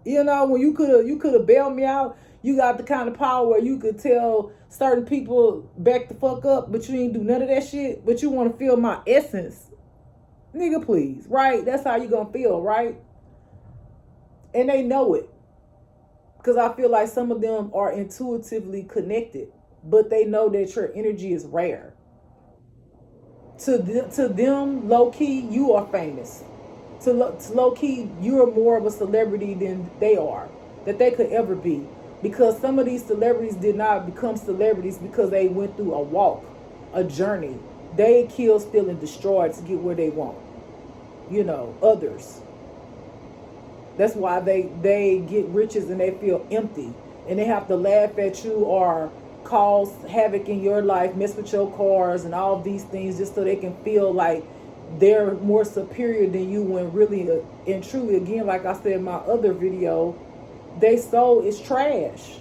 When you could have bailed me out. You got the kind of power where you could tell certain people back the fuck up, but you ain't do none of that shit. But you want to feel my essence. Nigga, please, right? That's how you gonna feel, right? And they know it, because I feel like some of them are intuitively connected, but they know that your energy is rare. To them, low key, you are famous. To low key, you are more of a celebrity than they are, that they could ever be. Because some of these celebrities did not become celebrities because they went through a walk, a journey. They kill, steal, and destroy to get where they want. Others. That's why they get riches and they feel empty. And they have to laugh at you or cause havoc in your life, mess with your cars and all of these things just so they can feel like they're more superior than you, when really and truly, again, like I said in my other video, they soul is trash.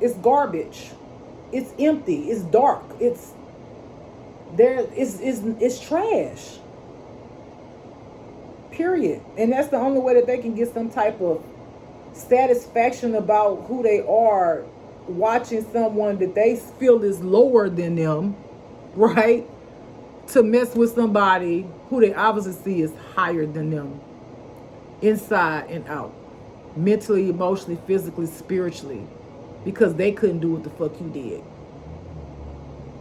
It's garbage. It's empty. It's dark. It's trash. Period. And that's the only way that they can get some type of satisfaction about who they are, watching someone that they feel is lower than them, right? To mess with somebody who they obviously see is higher than them, inside and out, mentally, emotionally, physically, spiritually, because they couldn't do what the fuck you did.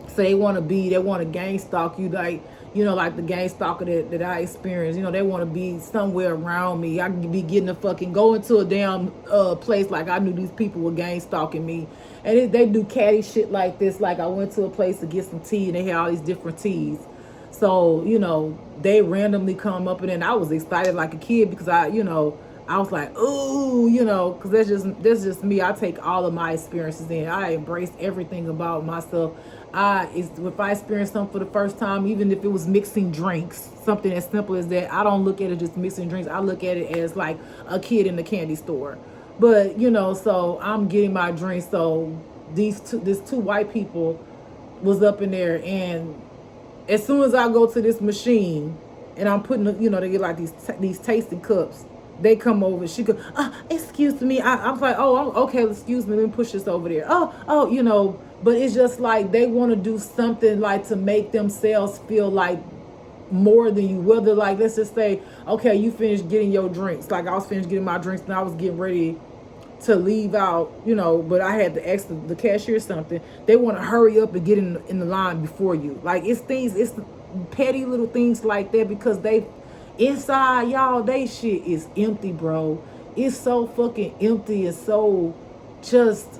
So they want to gang stalk you, like, like the gang stalker that I experienced. They want to be somewhere around me. I could be getting go into a damn place like I knew these people were gang stalking me. And they do catty shit like this. Like I went to a place to get some tea and they had all these different teas. So, they randomly come up, and then I was excited like a kid because I was like, ooh, because that's just me. I take all of my experiences in. I embrace everything about myself. If I experience something for the first time, even if it was mixing drinks, something as simple as that, I don't look at it just mixing drinks. I look at it as like a kid in the candy store. But, so I'm getting my drinks. So these two white people was up in there, and as soon as I go to this machine and I'm putting, they get like these tasting cups, they come over. She goes, excuse me. I was like, oh, okay, excuse me. Let me push this over there. Oh, but it's just like they want to do something like to make themselves feel like more than you. Whether like, let's just say, okay, you finished getting your drinks. Like I was finished getting my drinks and I was getting ready to leave out, but I had to ask the cashier something. They want to hurry up and get in the line before you. Like it's petty little things like that, because they inside, y'all, they shit is empty, bro. It's so fucking empty and so just,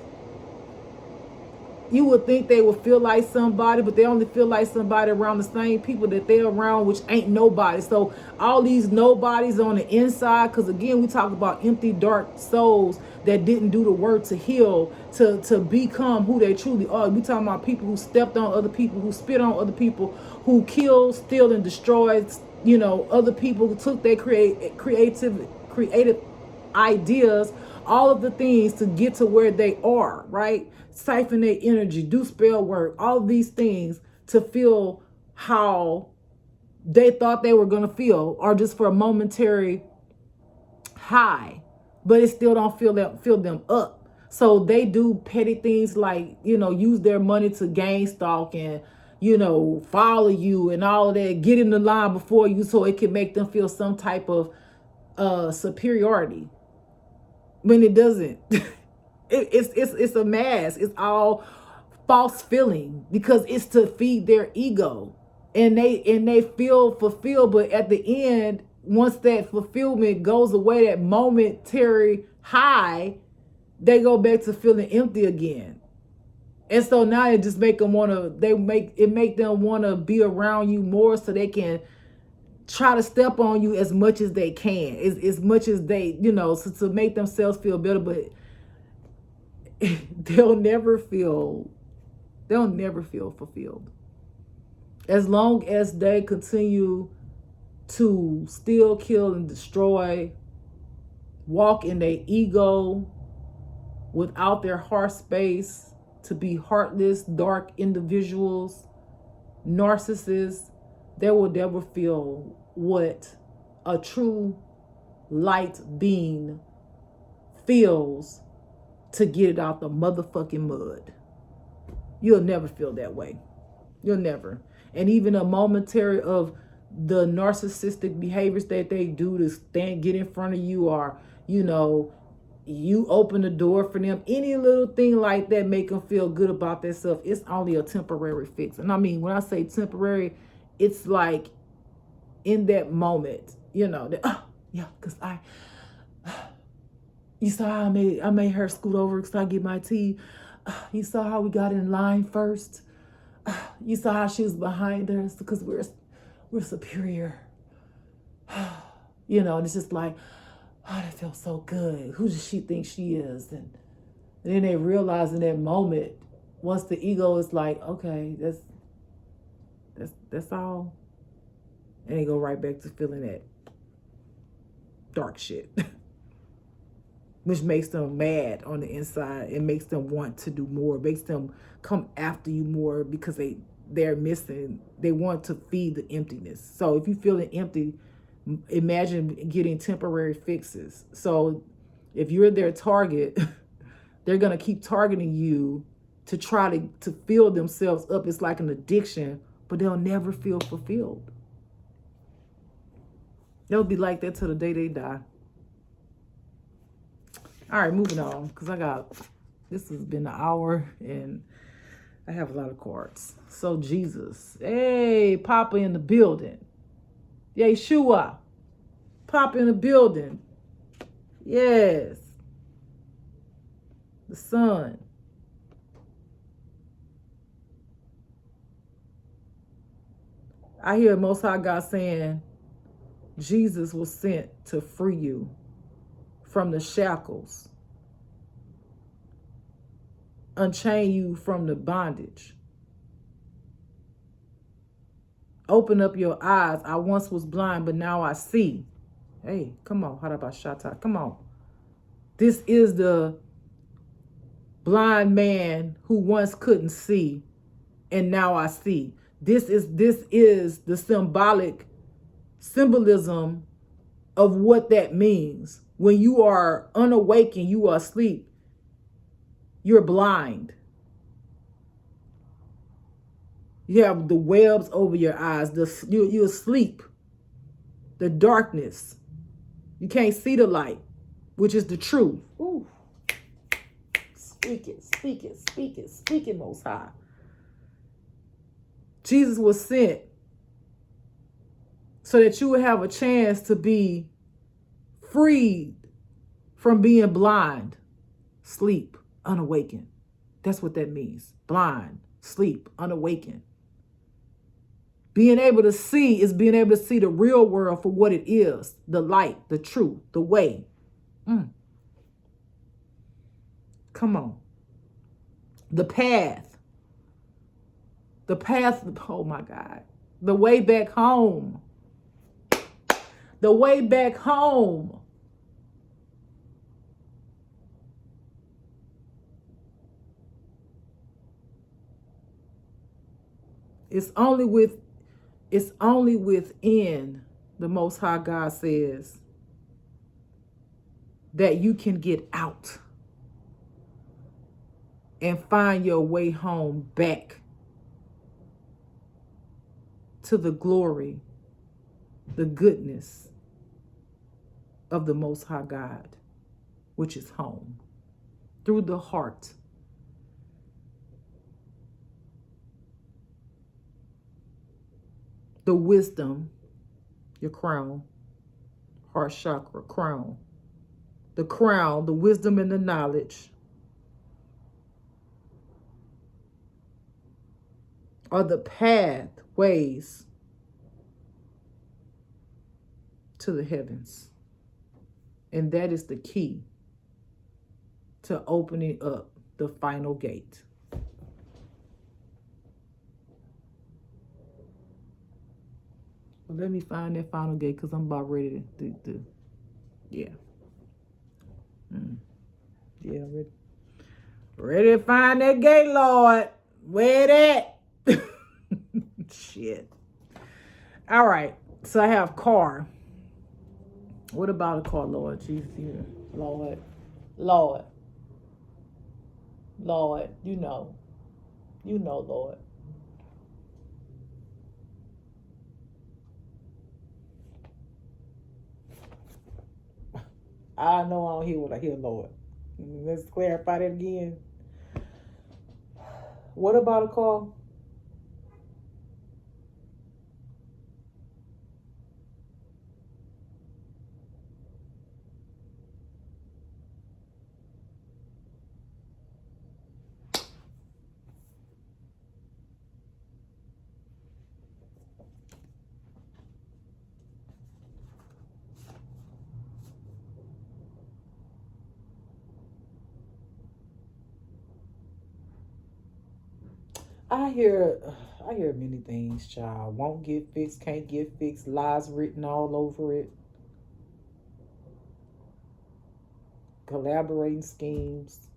you would think they would feel like somebody, but they only feel like somebody around the same people that they're around, which ain't nobody. So all these nobodies on the inside, because again, we talk about empty, dark souls that didn't do the work to heal, to become who they truly are. We talking about people who stepped on other people, who spit on other people, who killed, steal, and destroyed, other people, who took their creative ideas, all of the things to get to where they are, right? Siphon their energy, do spell work, all of these things to feel how they thought they were going to feel, or just for a momentary high, but it still don't fill them up. So they do petty things like, use their money to gang stalk and, follow you and all of that, get in the line before you so it can make them feel some type of superiority, when it doesn't. It's a mask. It's all false feeling, because it's to feed their ego, and they feel fulfilled. But at the end, once that fulfillment goes away, that momentary high, they go back to feeling empty again. And so now it just make them make them want to be around you more, so they can try to step on you as much as they can, as much as they, so to make themselves feel better. But they'll never feel fulfilled as long as they continue to steal, kill, and destroy, walk in their ego without their heart space, to be heartless, dark individuals, narcissists. They will never feel what a true light being feels to get it out the motherfucking mud. You'll never feel that way. You'll never. And even a momentary of the narcissistic behaviors that they do to get in front of you, or, you open the door for them, any little thing like that, make them feel good about themselves. It's only a temporary fix. And I mean, when I say temporary, it's like in that moment, because You saw how I made her scoot over because I get my tea. You saw how we got in line first. You saw how she was behind us because we're superior. You know, and it's just like, oh, that feels so good. Who does she think she is? And then they realize in that moment, once the ego is like, okay, that's all, and they go right back to feeling that dark shit, which makes them mad on the inside. It makes them want to do more. It makes them come after you more because they're missing. They want to feed the emptiness. So if you're feeling empty, imagine getting temporary fixes. So if you're their target, they're going to keep targeting you to try to fill themselves up. It's like an addiction, but they'll never feel fulfilled. They'll be like that till the day they die. All right, moving on, because this has been an hour and I have a lot of cards. So Jesus, hey, Papa in the building. Yeshua, Papa in the building. Yes. The Son. I hear Most High God saying, Jesus was sent to free you from the shackles, unchain you from the bondage. Open up your eyes. I once was blind, but now I see. Hey, come on, Harabashata, come on. This is the blind man who once couldn't see, and now I see. This is the symbolism of what that means. When you are unawakened, you are asleep, you're blind. You have the webs over your eyes. You're asleep. The darkness. You can't see the light, which is the truth. Ooh. Speak it, Most High. Jesus was sent so that you would have a chance to be freed from being blind, sleep, unawakened. That's what that means. Blind, sleep, unawakened. Being able to see is being able to see the real world for what it is. The light, the truth, the way. Come on. The path. The path, oh my God. The way back home. The way back home. It's only within, the Most High God says, that you can get out and find your way home back to the glory, the goodness of the Most High God, which is home, through the heart. The wisdom, your crown, heart chakra, crown. The crown, the wisdom and the knowledge are the pathways to the heavens. And that is the key to opening up the final gate. Well, let me find that final gate because I'm about ready to yeah. Yeah, ready to find that gate, Lord. Where that? Shit. All right. So I have car. What about a car, Lord? Jesus, here. Lord. You know, Lord. I know I don't hear what I hear, Lord. Let's clarify that again. What about a car? I hear many things, child. Won't get fixed, can't get fixed, lies written all over it, collaborating schemes.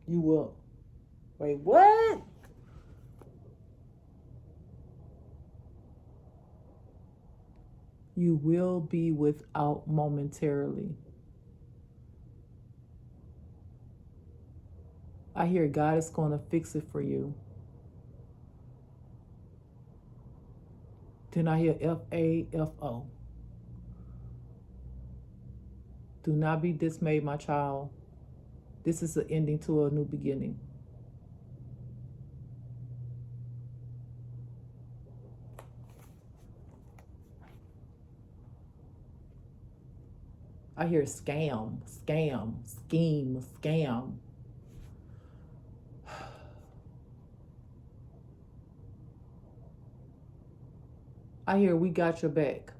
You will. Wait, what? You will be without momentarily. I hear God is going to fix it for you. Then I hear FAFO. Do not be dismayed, my child. This is the ending to a new beginning. I hear scam, scam, scheme, scam. I hear we got your back.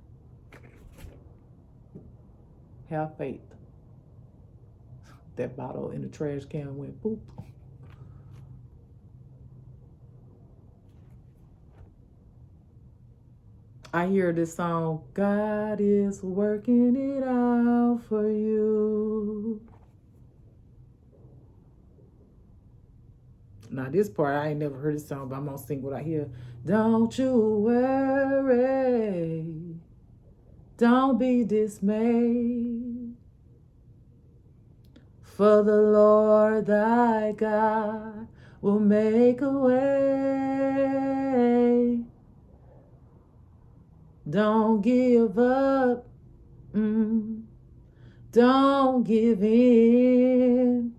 Have faith. That bottle in the trash can went boop. I hear this song, God is working it out for you. Now this part, I ain't never heard this song, but I'm gonna sing what I hear. Don't you worry, don't be dismayed, for the Lord thy God will make a way. Don't give up, don't give in,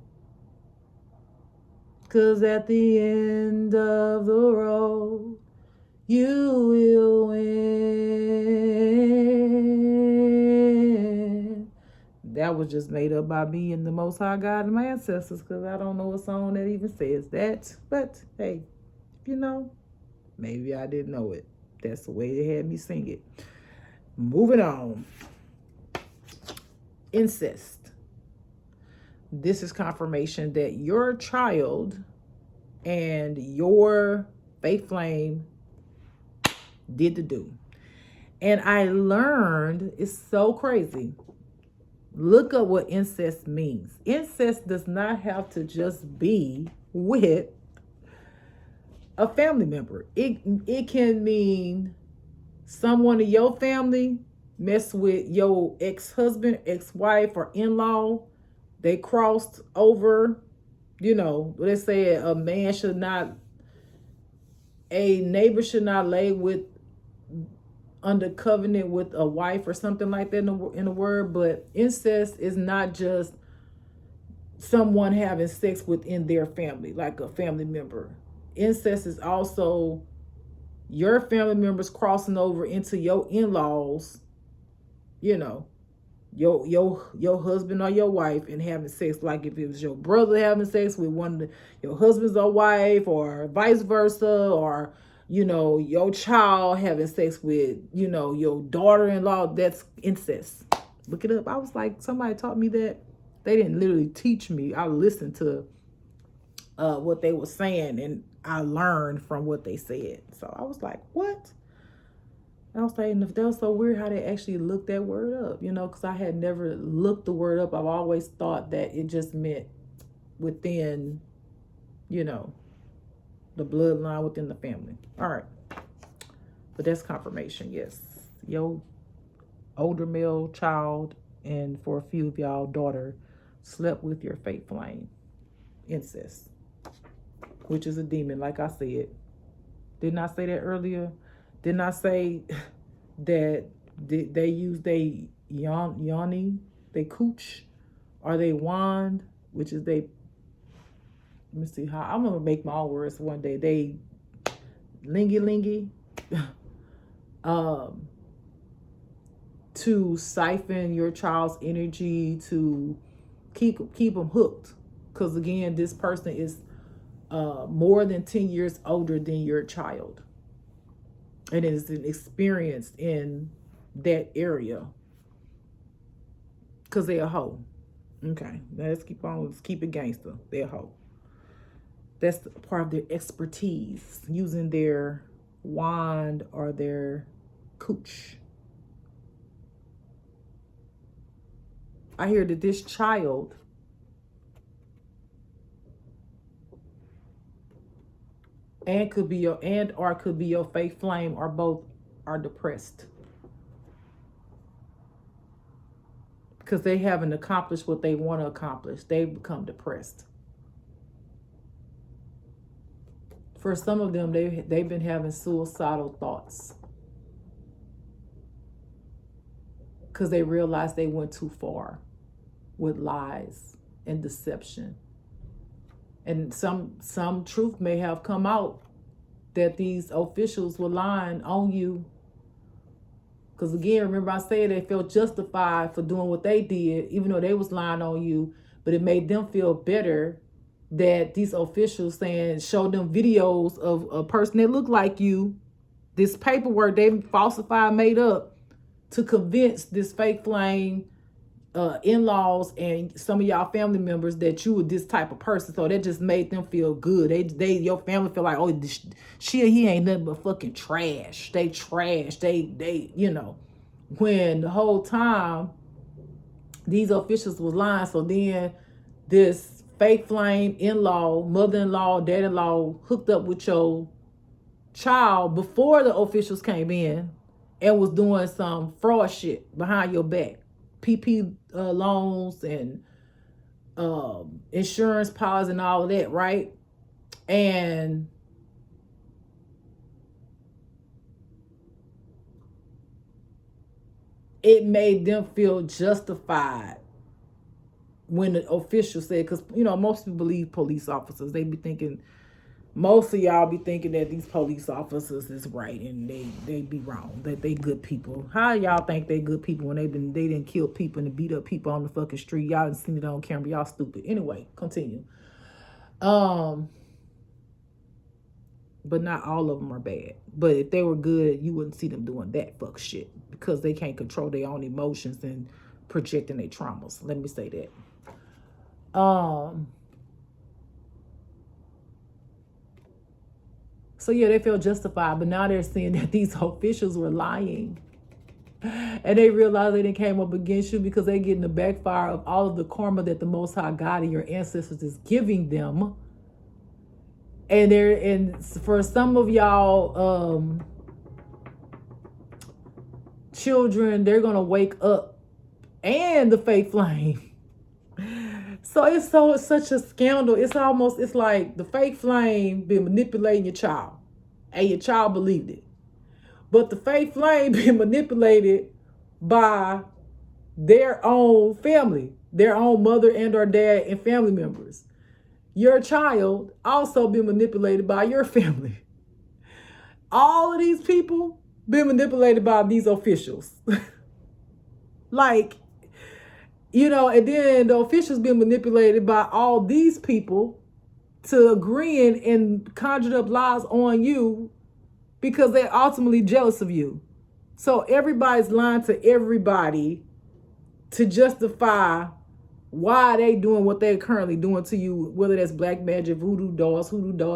'cause at the end of the road, you will win. That was just made up by me and the Most High God and my ancestors, because I don't know a song that even says that. But hey, you know, maybe I didn't know it. That's the way they had me sing it. Moving on. Incest. This is confirmation that your child and your faith flame did the do. And I learned, it's so crazy. Look up what incest means. Incest does not have to just be with a family member. It can mean someone in your family mess with your ex-husband, ex-wife, or in-law. They crossed over. You know, let's say a neighbor should not lay with under covenant with a wife or something like that in the word. But incest is not just someone having sex within their family, like a family member. Incest is also your family members crossing over into your in-laws, you know, your husband or your wife, and having sex. Like if it was your brother having sex with one of your husband's or wife, or vice versa, or you know, your child having sex with, you know, your daughter-in-law, that's incest. Look it up. I was like, somebody taught me that. They didn't literally teach me. I listened to what they were saying, and I learned from what they said. So I was like, what? I was saying, that was so weird how they actually looked that word up, you know, because I had never looked the word up. I've always thought that it just meant within, you know, the bloodline within the family. All right. But that's confirmation, yes. Your older male child, and for a few of y'all, daughter, slept with your faith flame. Incest, which is a demon, like I said. Didn't I say that earlier? Didn't I say that they use they yoni, they cooch, or they wand, which is they, let me see how, I'm gonna make my own words one day. They lingy to siphon your child's energy, to keep them hooked. Because again, this person is more than 10 years older than your child. and is experienced in that area because they're a hoe. Okay, let's keep on. Let's keep it gangster. They're a hoe. That's part of their expertise, using their wand or their cooch. I hear that this child could be your fake flame, or both are depressed because they haven't accomplished what they want to accomplish. They become depressed. For some of them, they've been having suicidal thoughts because they realized they went too far with lies and deception. And some truth may have come out that these officials were lying on you. Because again, remember I said they felt justified for doing what they did, even though they was lying on you. But it made them feel better that these officials showed them videos of a person that looked like you, this paperwork they falsified, made up, to convince this fake flame in-laws and some of y'all family members that you were this type of person. So that just made them feel good. Your family feel like, oh, he ain't nothing but fucking trash. They trash. They when the whole time these officials was lying. So then this fake flame in-law, mother-in-law, dad-in-law hooked up with your child before the officials came in and was doing some fraud shit behind your back. PP loans and insurance policies and all of that, right? And it made them feel justified when the official said, because most people believe police officers. They be thinking, most of y'all be thinking that these police officers is right, and they be wrong, that they good people. How y'all think they good people when they didn't kill people and beat up people on the fucking street? Y'all didn't seen it on camera. Y'all stupid. Anyway, continue. But not all of them are bad. But if they were good, you wouldn't see them doing that fuck shit, because they can't control their own emotions and projecting their traumas. Let me say that. So yeah, they feel justified, but now they're seeing that these officials were lying. And they realize they didn't came up against you because they're getting the backfire of all of the karma that the Most High God and your ancestors is giving them. And for some of y'all children, they're gonna wake up, and the fake flame. So it's such a scandal. It's like the fake flame been manipulating your child, and your child believed it. But the fake flame been manipulated by their own family, their own mother and or dad and family members. Your child also been manipulated by your family. All of these people been manipulated by these officials. And then the officials been manipulated by all these people to agreeing and conjured up lies on you because they're ultimately jealous of you. So everybody's lying to everybody to justify why they doing what they're currently doing to you, whether that's black magic, voodoo dolls,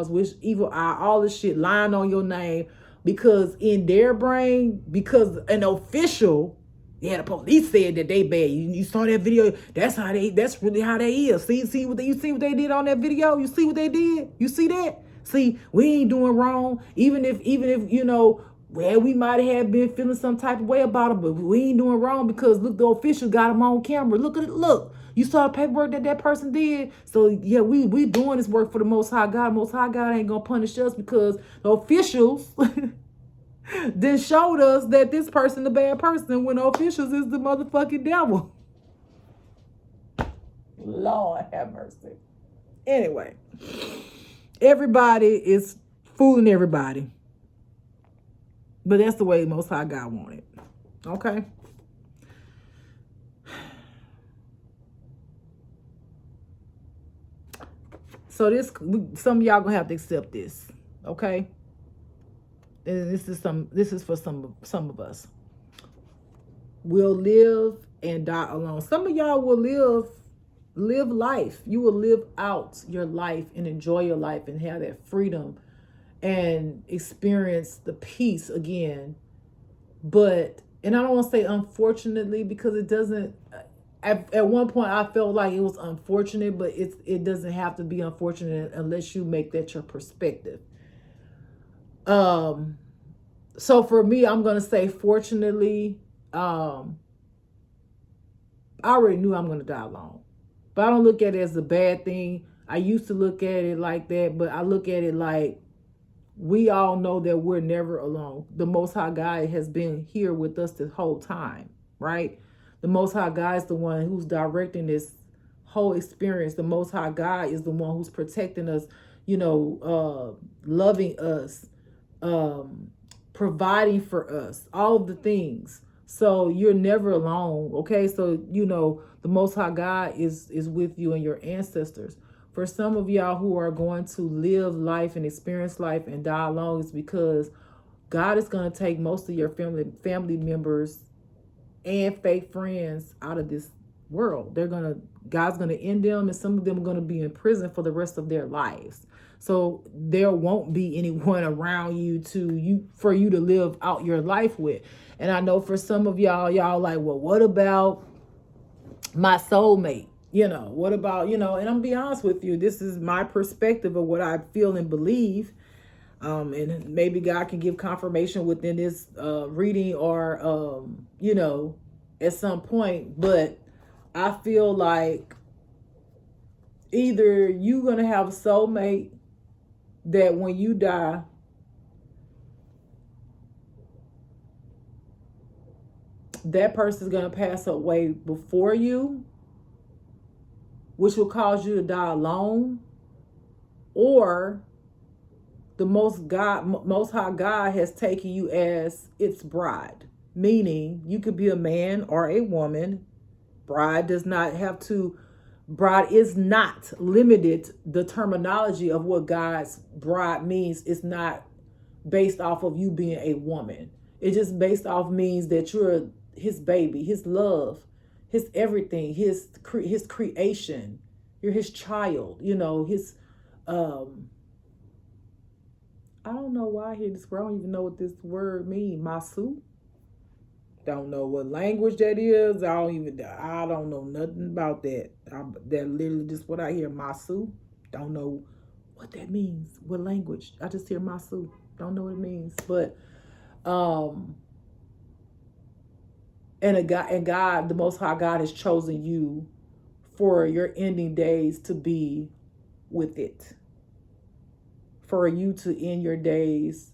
wish, evil eye, all this shit, lying on your name, because in their brain, because an official, the police said that they bad. You saw that video. That's really how they is. You see what they did on that video? You see what they did? You see that? See, we ain't doing wrong. Even if we might have been feeling some type of way about it, but we ain't doing wrong because look, the official got them on camera. Look at it. Look, you saw the paperwork that person did. So yeah, we doing this work for the Most High God. Most High God ain't gonna punish us because the officials then showed us that this person the bad person when the officials is the motherfucking devil. Lord have mercy. Anyway, everybody is fooling everybody. But that's the way Most High God wanted. Okay? So some of y'all gonna have to accept this. Okay? and this is for some of us, will live and die alone. Some of y'all will live life. You will live out your life and enjoy your life and have that freedom and experience the peace again. But, and I don't want to say unfortunately, because it doesn't, at one point I felt like it was unfortunate, but it doesn't have to be unfortunate unless you make that your perspective. So for me, I'm going to say fortunately, I already knew I'm going to die alone, but I don't look at it as a bad thing. I used to look at it like that, but I look at it like we all know that we're never alone. The Most High God has been here with us this whole time, right? The Most High God is the one who's directing this whole experience. The Most High God is the one who's protecting us, loving us, providing for us, all of the things. So you're never alone, okay? So, the Most High God is with you and your ancestors. For some of y'all who are going to live life and experience life and die alone, is because God is going to take most of your family members and fake friends out of this world. God's going to end them, and some of them are going to be in prison for the rest of their lives. So there won't be anyone around you for you to live out your life with. And I know for some of y'all like, well, what about my soulmate? What about, and I'm gonna be honest with you, this is my perspective of what I feel and believe. And maybe God can give confirmation within this reading or, at some point. But I feel like either you're going to have a soulmate that when you die, that person's going to pass away before you, which will cause you to die alone, or the Most High God has taken you as its bride, meaning you could be a man or a woman. Bride is not limited. The terminology of what God's bride means is not based off of you being a woman. It just based off means that you're his baby, his love, his everything, his creation. You're his child, his, I don't know why I hear this word. I don't even know what this word means. Masu. Don't know what language that is. I don't know nothing about that. That literally just what I hear. Masu. Don't know what that means. What language? I just hear Masu. Don't know what it means. But and God, the Most High God, has chosen you for your ending days to be with it. For you to end your days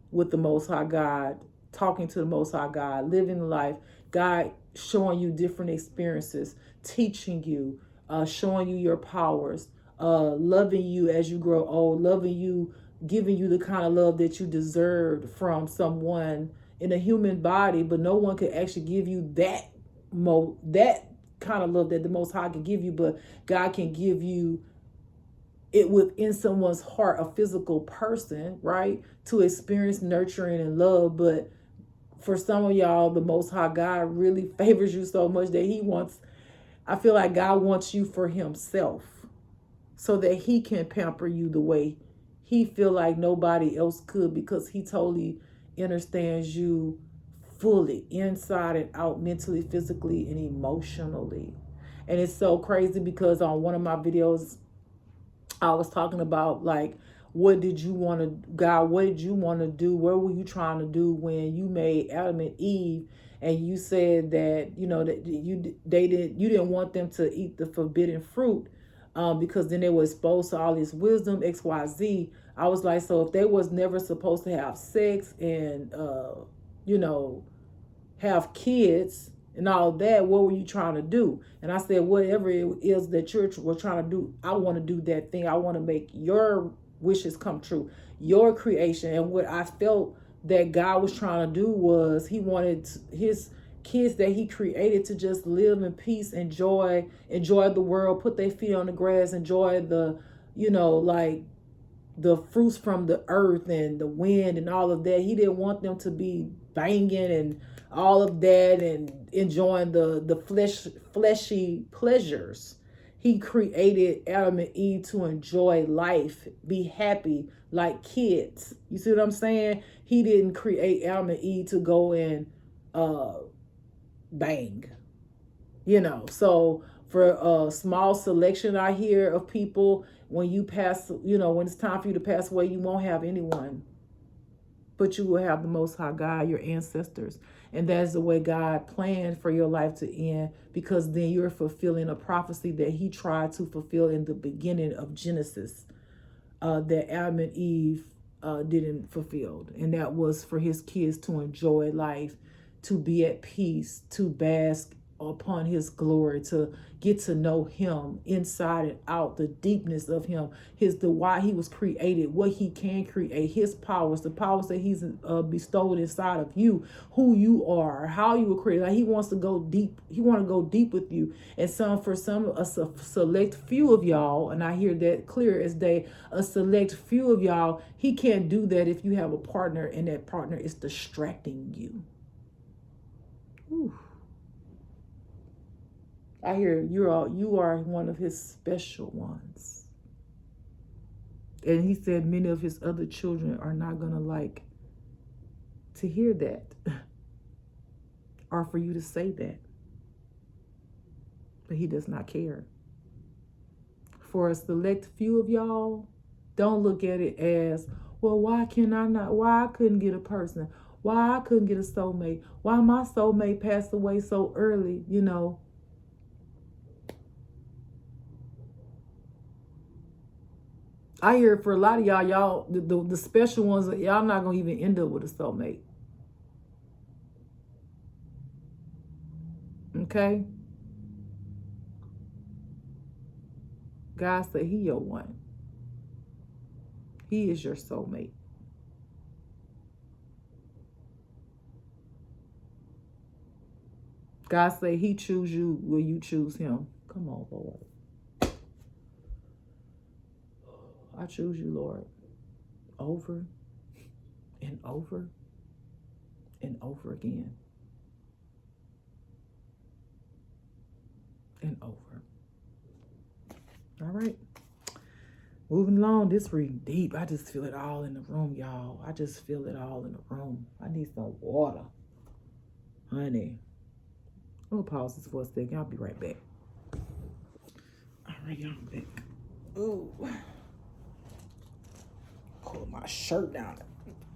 with the Most High God, talking to the Most High God, living life, God showing you different experiences, teaching you, showing you your powers, loving you as you grow old, loving you, giving you the kind of love that you deserved from someone in a human body, but no one could actually give you that kind of love that the Most High can give you, but God can give you it within someone's heart, a physical person, right? To experience nurturing and love. But for some of y'all, the Most High God really favors you so much that I feel like God wants you for himself so that he can pamper you the way he feel like nobody else could, because he totally understands you fully, inside and out, mentally, physically, and emotionally. And it's so crazy because on one of my videos, I was talking about like, what did you want to do? What were you trying to do when you made Adam and Eve, and you said that, that you didn't want them to eat the forbidden fruit, because then they were exposed to all this wisdom, XYZ. I was like, so if they was never supposed to have sex and, have kids and all that, what were you trying to do? And I said, whatever it is that you're trying to do, I want to do that thing. I want to make your wishes come true, your creation. And what I felt that God was trying to do was he wanted his kids that he created to just live in peace, enjoy the world, put their feet on the grass, enjoy the, the fruits from the earth and the wind and all of that. He didn't want them to be banging and all of that and enjoying the fleshy pleasures. He created Adam and Eve to enjoy life, be happy like kids. You see what I'm saying? He didn't create Adam and Eve to go and bang. So for a small selection I hear of people, when you pass, when it's time for you to pass away, you won't have anyone, but you will have the Most High God, your ancestors. And that's the way God planned for your life to end, because then you're fulfilling a prophecy that he tried to fulfill in the beginning of Genesis, that Adam and Eve didn't fulfill. And that was for his kids to enjoy life, to be at peace, to bask upon his glory, to get to know him inside and out, the deepness of him, the why he was created, what he can create, his powers, the powers that he's bestowed inside of you, who you are, how you were created. Like, he wants to go deep. He want to go deep with you. And for some a select few of y'all, and I hear that clear as day, a select few of y'all, he can't do that if you have a partner and that partner is distracting you. Ooh. I hear you are one of his special ones. And he said many of his other children are not going to like to hear that or for you to say that. But he does not care. For a select few of y'all, don't look at it as, well, why I couldn't get a person? Why I couldn't get a soulmate? Why my soulmate passed away so early, I hear for a lot of y'all, the special ones, y'all not going to even end up with a soulmate. Okay? God said he your one. He is your soulmate. God said he choose you, will you choose him? Come on, Lord. I choose you, Lord, over and over and over again. And over. All right. Moving along, this reading deep. I just feel it all in the room, y'all. I just feel it all in the room. I need some water. Honey. I'm going to pause this for a second. I'll be right back. All right, y'all, I'm back. Ooh. Pull my shirt down.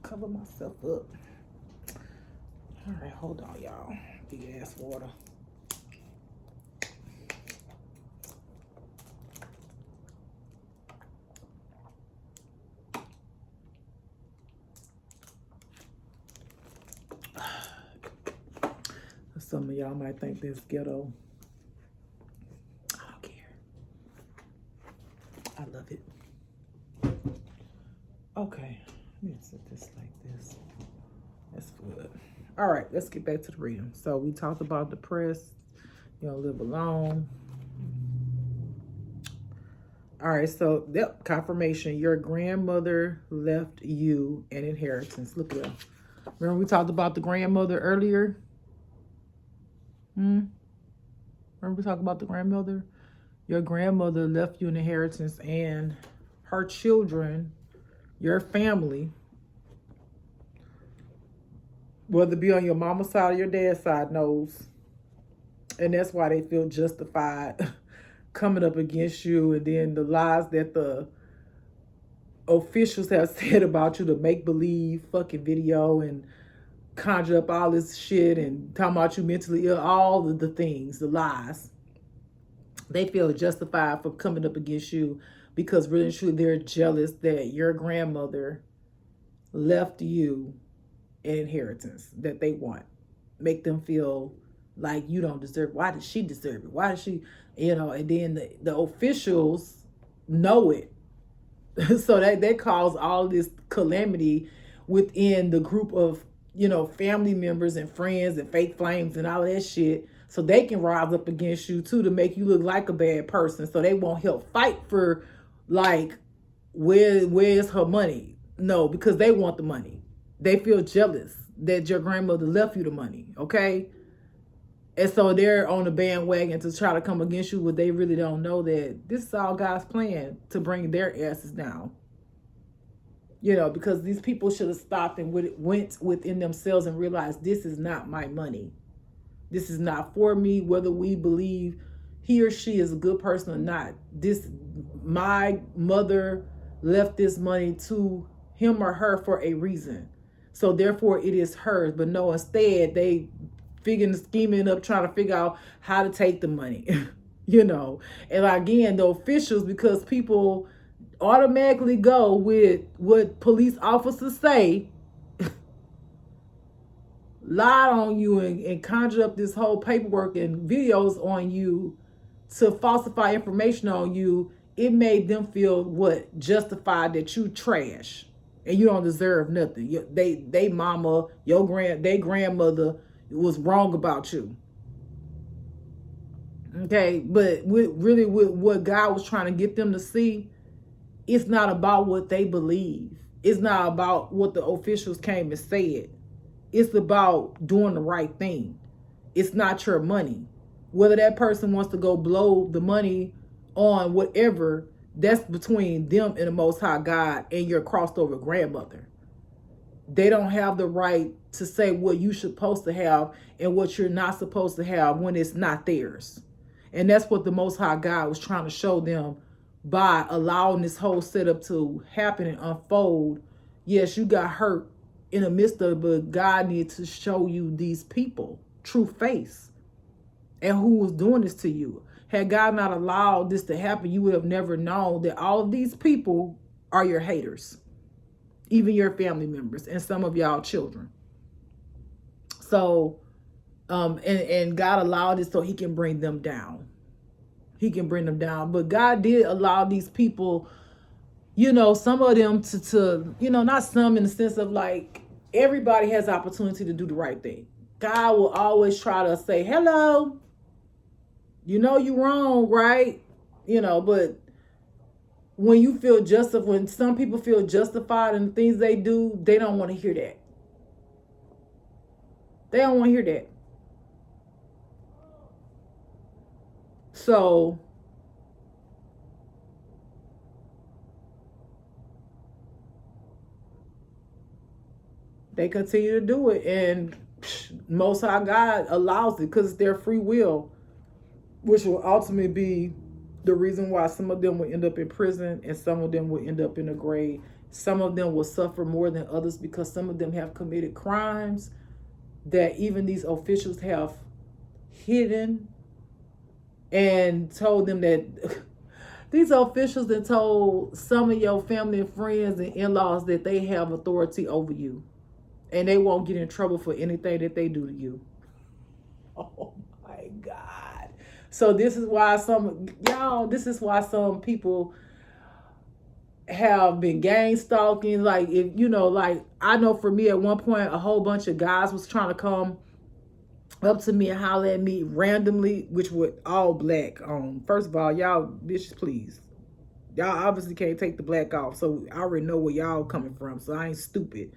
Cover myself up. All right, hold on, y'all. Big ass water. Some of y'all might think this ghetto. I don't care. I love it. Okay, let me set this like this. That's good. All right, let's get back to the reading. So we talked about depressed, live alone. All right, so confirmation. Your grandmother left you an inheritance. Look at that. Remember we talked about the grandmother earlier? Remember we talked about the grandmother? Your grandmother left you an inheritance, and her children, your family, whether it be on your mama's side or your dad's side, knows. And that's why they feel justified coming up against you. And then the lies that the officials have said about you, the make-believe fucking video and conjure up all this shit and talking about you mentally ill, all of the things, the lies. They feel justified for coming up against you because really and truly they're jealous that your grandmother left you an inheritance that they want. Make them feel like you don't deserve it. Why does she deserve it? Why does she, and then the officials know it. So that caused all this calamity within the group of, family members and friends and fake flames and all that shit. So they can rise up against you too to make you look like a bad person. So they won't help fight for where's her money? No, because they want the money. They feel jealous that your grandmother left you the money, okay? And so they're on the bandwagon to try to come against you, but they really don't know that this is all God's plan to bring their asses down. Because these people should have stopped and went within themselves and realized this is not my money. This is not for me, whether we believe he or she is a good person or not. My mother left this money to him or her for a reason. So therefore it is hers. But no, instead they scheming up, trying to figure out how to take the money. And again, the officials, because people automatically go with what police officers say, lied on you and conjure up this whole paperwork and videos on you to falsify information on you. It made them feel justified that you trash and you don't deserve nothing. They mama, they grandmother was wrong about you. Okay, but with what God was trying to get them to see, it's not about what they believe. It's not about what the officials came and said. It's about doing the right thing. It's not your money. Whether that person wants to go blow the money on whatever, that's between them and the Most High God and your crossed over grandmother. They don't have the right to say what you're supposed to have and what you're not supposed to have when it's not theirs. And that's what the Most High God was trying to show them by allowing this whole setup to happen and unfold. Yes, you got hurt in the midst of it, but God needs to show you these people true face and who was doing this to you. Had God not allowed this to happen, you would have never known that all of these people are your haters, even your family members and some of y'all children. So, and God allowed it so he can bring them down. He can bring them down. But God did allow these people, some of them to not some in the sense of like, everybody has opportunity to do the right thing. God will always try to say, hello, you're wrong, right? But when some people feel justified in the things they do, they don't want to hear that. They don't want to hear that. So they continue to do it, and Most High God allows it because it's their free will, which will ultimately be the reason why some of them will end up in prison and some of them will end up in the grave. Some of them will suffer more than others because some of them have committed crimes that even these officials have hidden and told them that these officials that told some of your family and friends and in-laws that they have authority over you and they won't get in trouble for anything that they do to you. Oh my God. So this is why some people have been gang stalking. Like, if I know for me at one point, a whole bunch of guys was trying to come up to me and holler at me randomly, which were all black. First of all, y'all bitches, please. Y'all obviously can't take the black off, so I already know where y'all coming from, so I ain't stupid.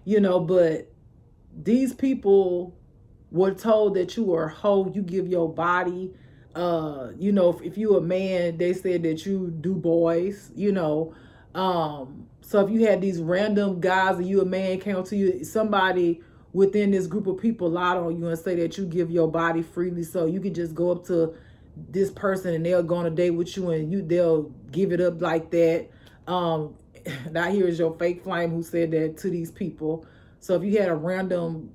But these people were told that you are a hoe, you give your body. If you a man, they said that you do boys, so if you had these random guys and you a man came up to you, somebody within this group of people lied on you and say that you give your body freely, so you could just go up to this person and they'll go on a date with you and they'll give it up like that. Now here is your fake flame who said that to these people. So if you had a random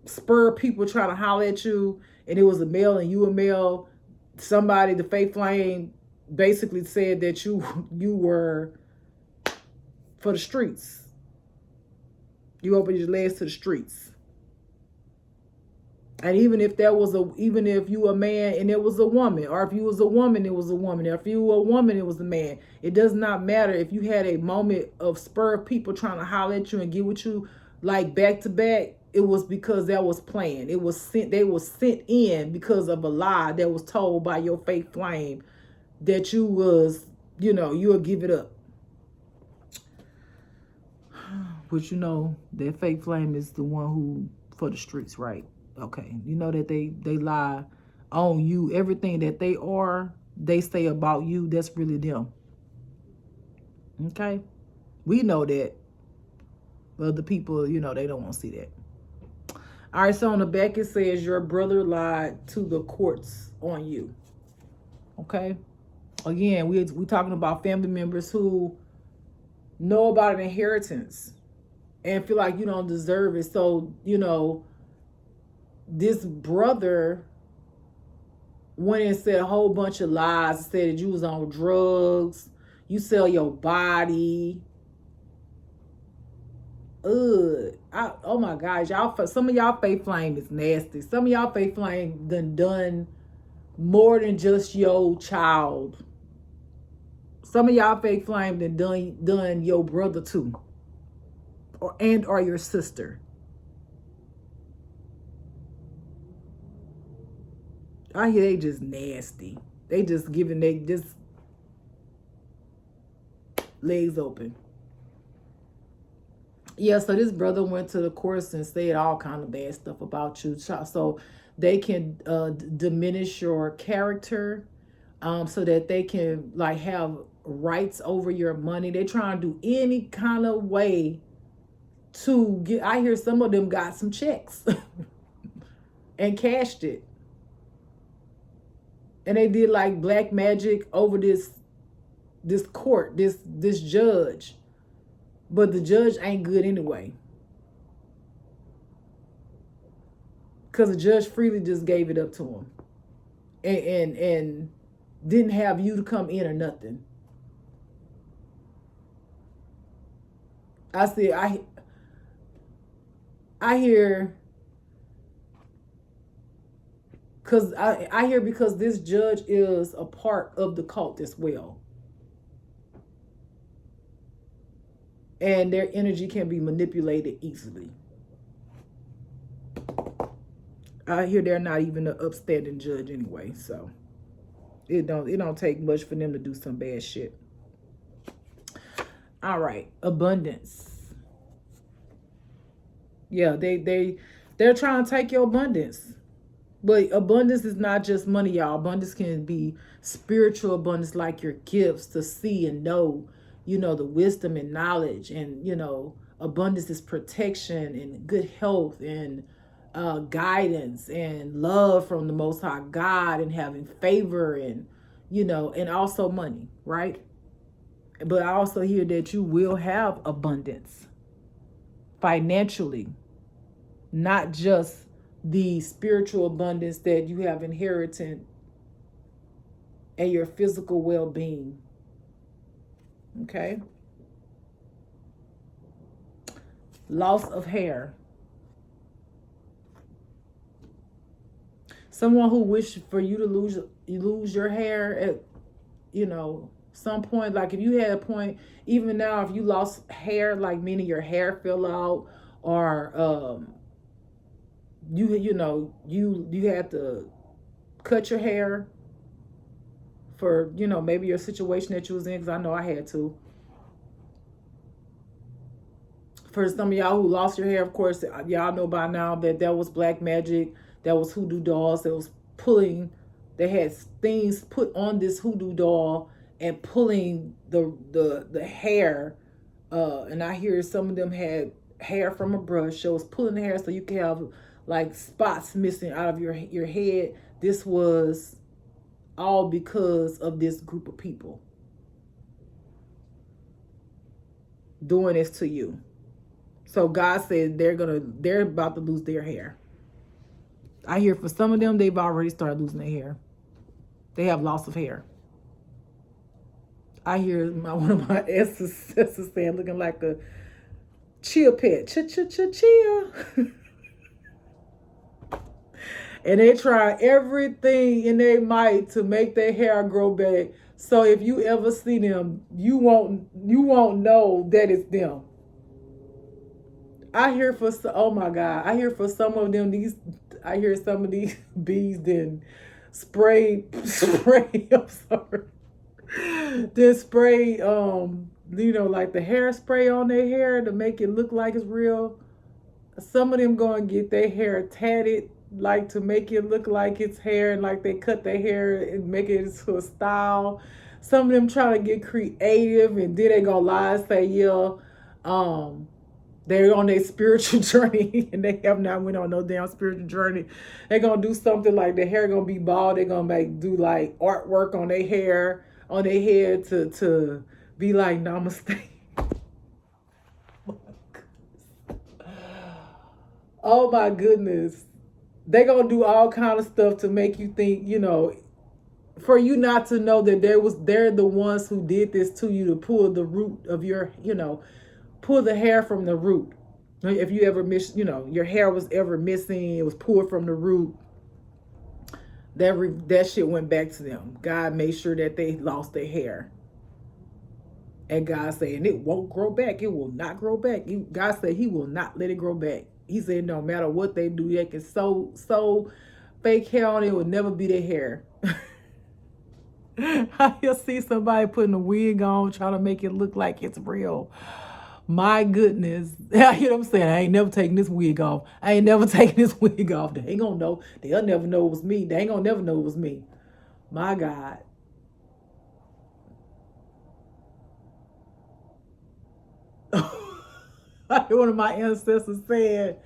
spur people trying to holler at you and it was a male and you a male, somebody, the fake flame, basically said that you were for the streets. You opened your legs to the streets. And even if you a man and it was a woman, or if you was a woman, it was a woman. Or if you were a woman, it was a man. It does not matter. If you had a moment of spur of people trying to holler at you and get with you back to back, it was because that was planned. They was sent in because of a lie that was told by your fake flame that you was you'll give it up. But that fake flame is the one who for the streets, right? Okay. You know that they lie on you. Everything that they say about you, that's really them. Okay? We know that. But the people, they don't want to see that. All right, so on the back it says your brother lied to the courts on you. Okay? Again, we talking about family members who know about an inheritance and feel like you don't deserve it. So, this brother went and said a whole bunch of lies, said that you was on drugs, you sell your body. Oh my gosh, y'all! Some of y'all fake flame is nasty. Some of y'all fake flame done more than just your child. Some of y'all fake flame done your brother too, or your sister. I hear they just nasty. They just legs open. Yeah, so this brother went to the courts and said all kind of bad stuff about you, so they can diminish your character, so that they can like have rights over your money. They trying to do any kind of way to get. I hear some of them got some checks and cashed it, and they did like black magic over this court, this judge. But the judge ain't good anyway. Because the judge freely just gave it up to him. And didn't have you to come in or nothing. I hear, because I hear because this judge is a part of the cult as well. And their energy can be manipulated easily. I hear they're not even an upstanding judge anyway, so it don't take much for them to do some bad shit. All right, abundance. Yeah, they're trying to take your abundance. But abundance is not just money, y'all. Abundance can be spiritual abundance, like your gifts to see and know, the wisdom and knowledge. And, abundance is protection and good health and guidance and love from the Most High God and having favor and, and also money, right? But I also hear that you will have abundance financially, not just the spiritual abundance that you have inherited and your physical well-being. Okay. Loss of hair. Someone who wished for you to lose your hair at, some point. Like if you had a point, even now, if you lost hair, like meaning your hair fell out, or you had to cut your hair for, maybe your situation that you was in, because I know I had to. For some of y'all who lost your hair, of course, y'all know by now that was black magic, that was hoodoo dolls, that was pulling, they had things put on this hoodoo doll and pulling the hair, and I hear some of them had hair from a brush, so it was pulling the hair so you can have like spots missing out of your head. This was all because of this group of people doing this to you. So God said they're about to lose their hair. I hear for some of them, they've already started losing their hair. They have loss of hair. I hear one of my ancestors saying, looking like a chia pet. Chia. And they try everything in their might to make their hair grow back. So if you ever see them, you won't know that it's them. I hear for some of them, I hear some of these bees then spray. I'm sorry. Then spray, like the hairspray on their hair to make it look like it's real. Some of them go and get their hair tatted, like to make it look like it's hair, and like they cut their hair and make it into a style. Some of them try to get creative, and then they gonna lie and say, yeah, um, they're on their spiritual journey, and they have not went on no damn spiritual journey. They're gonna do something like the hair gonna be bald. They're gonna do like artwork on their hair, on their head to be like namaste. Oh my goodness. They gonna do all kind of stuff to make you think, for you not to know that they're the ones who did this to you, to pull the root of your, pull the hair from the root. If you ever miss, your hair was ever missing, it was pulled from the root. That shit went back to them. God made sure that they lost their hair. And God said, and it won't grow back. It will not grow back. God said he will not let it grow back. He said no matter what they do, they can sew fake hair on, it will never be their hair. You'll see somebody putting a wig on, trying to make it look like it's real. My goodness. You know what I'm saying? I ain't never taking this wig off. I ain't never taking this wig off. They ain't gonna know. They'll never know it was me. They ain't gonna never know it was me. My God. One of my ancestors said,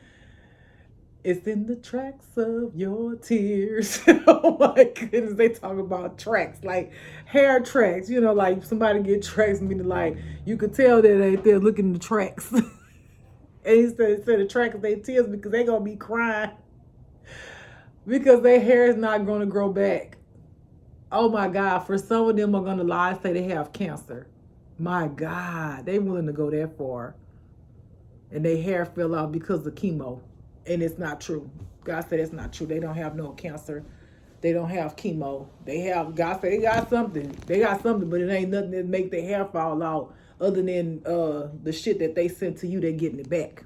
it's in the tracks of your tears. Oh my goodness, they talk about tracks, like hair tracks, like somebody get tracks, meaning like you could tell that they're looking at the tracks. And he said the tracks of their tears because they gonna be crying because their hair is not gonna grow back. Oh my God, for some of them are gonna lie and say they have cancer. My God, they willing to go that far. And their hair fell out because of chemo. And it's not true. God said it's not true. They don't have no cancer. They don't have chemo. God said they got something. They got something, but it ain't nothing that make their hair fall out other than the shit that they sent to you, they're getting it back.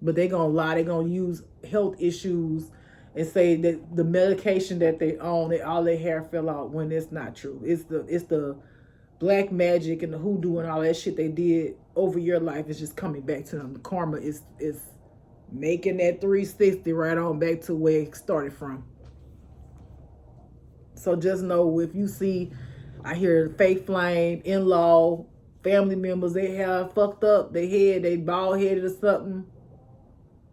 But they gonna lie. They gonna use health issues and say that the medication that they own, all their hair fell out, when it's not true. It's the black magic and the hoodoo and all that shit they did over your life is just coming back to them. The karma is making that 360 right on back to where it started from. So just know, if you see, I hear fake flame, in-law, family members, they have fucked up their head, they bald headed or something,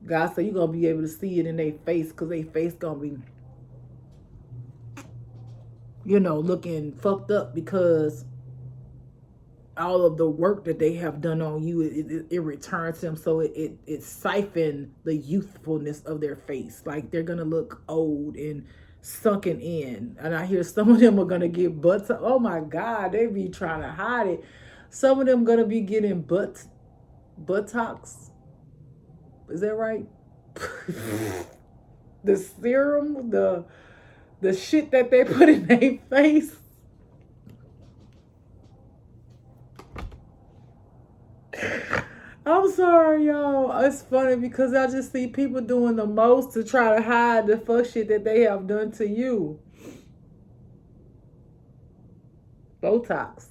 God said you're gonna be able to see it in their face, because their face gonna be looking fucked up, because all of the work that they have done on you, it returns them. So it siphoned the youthfulness of their face. Like they're going to look old and sunken in. And I hear some of them are going to get butts. Oh my God, they be trying to hide it. Some of them going to be getting buttocks. Is that right? The serum, the shit that they put in their face. I'm sorry, y'all. It's funny because I just see people doing the most to try to hide the fuck shit that they have done to you. Botox.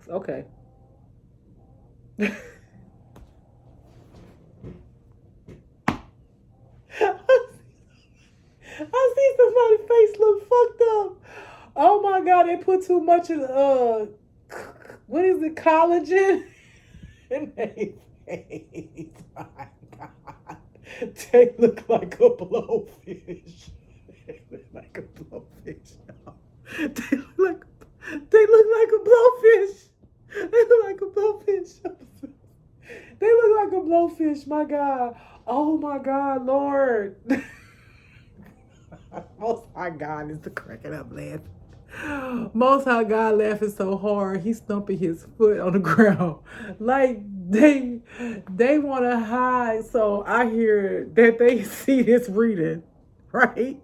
Okay. I see somebody's face look fucked up. Oh my God, they put too much of what is it, collagen? In their face. My God. They look like a blowfish. They look like a blowfish. They look like a blowfish. They look like a blowfish. They look like a blowfish. My God. Oh my God, Lord. Most High God is the cracking up laugh. Most High God laughing so hard, he's stumping his foot on the ground. Like they want to hide. So I hear that they see this reading, right?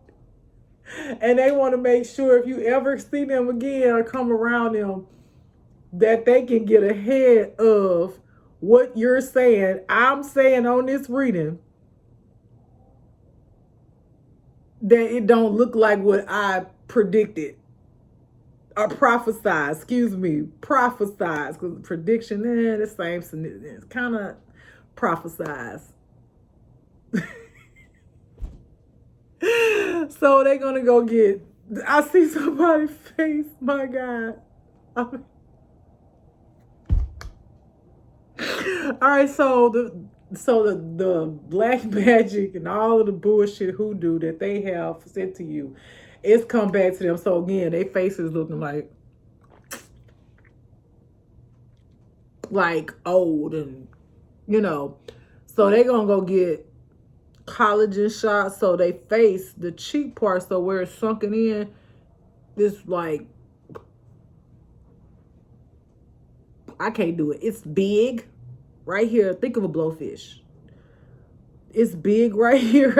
And they want to make sure if you ever see them again or come around them, that they can get ahead of what you're saying. I'm saying on this reading that it don't look like what I predicted. Or prophesize, excuse me, prophesize, because prediction, the same, it's kind of prophesize. So they're gonna go get, I see somebody's face, my God. All right, so the black magic and all of the bullshit hoodoo that they have sent to you, it's come back to them. So again, their faces looking like old, and so they gonna go get collagen shots, so they face the cheek part, so where it's sunken in, this like, I can't do it. It's big right here. Think of a blowfish. It's big right here.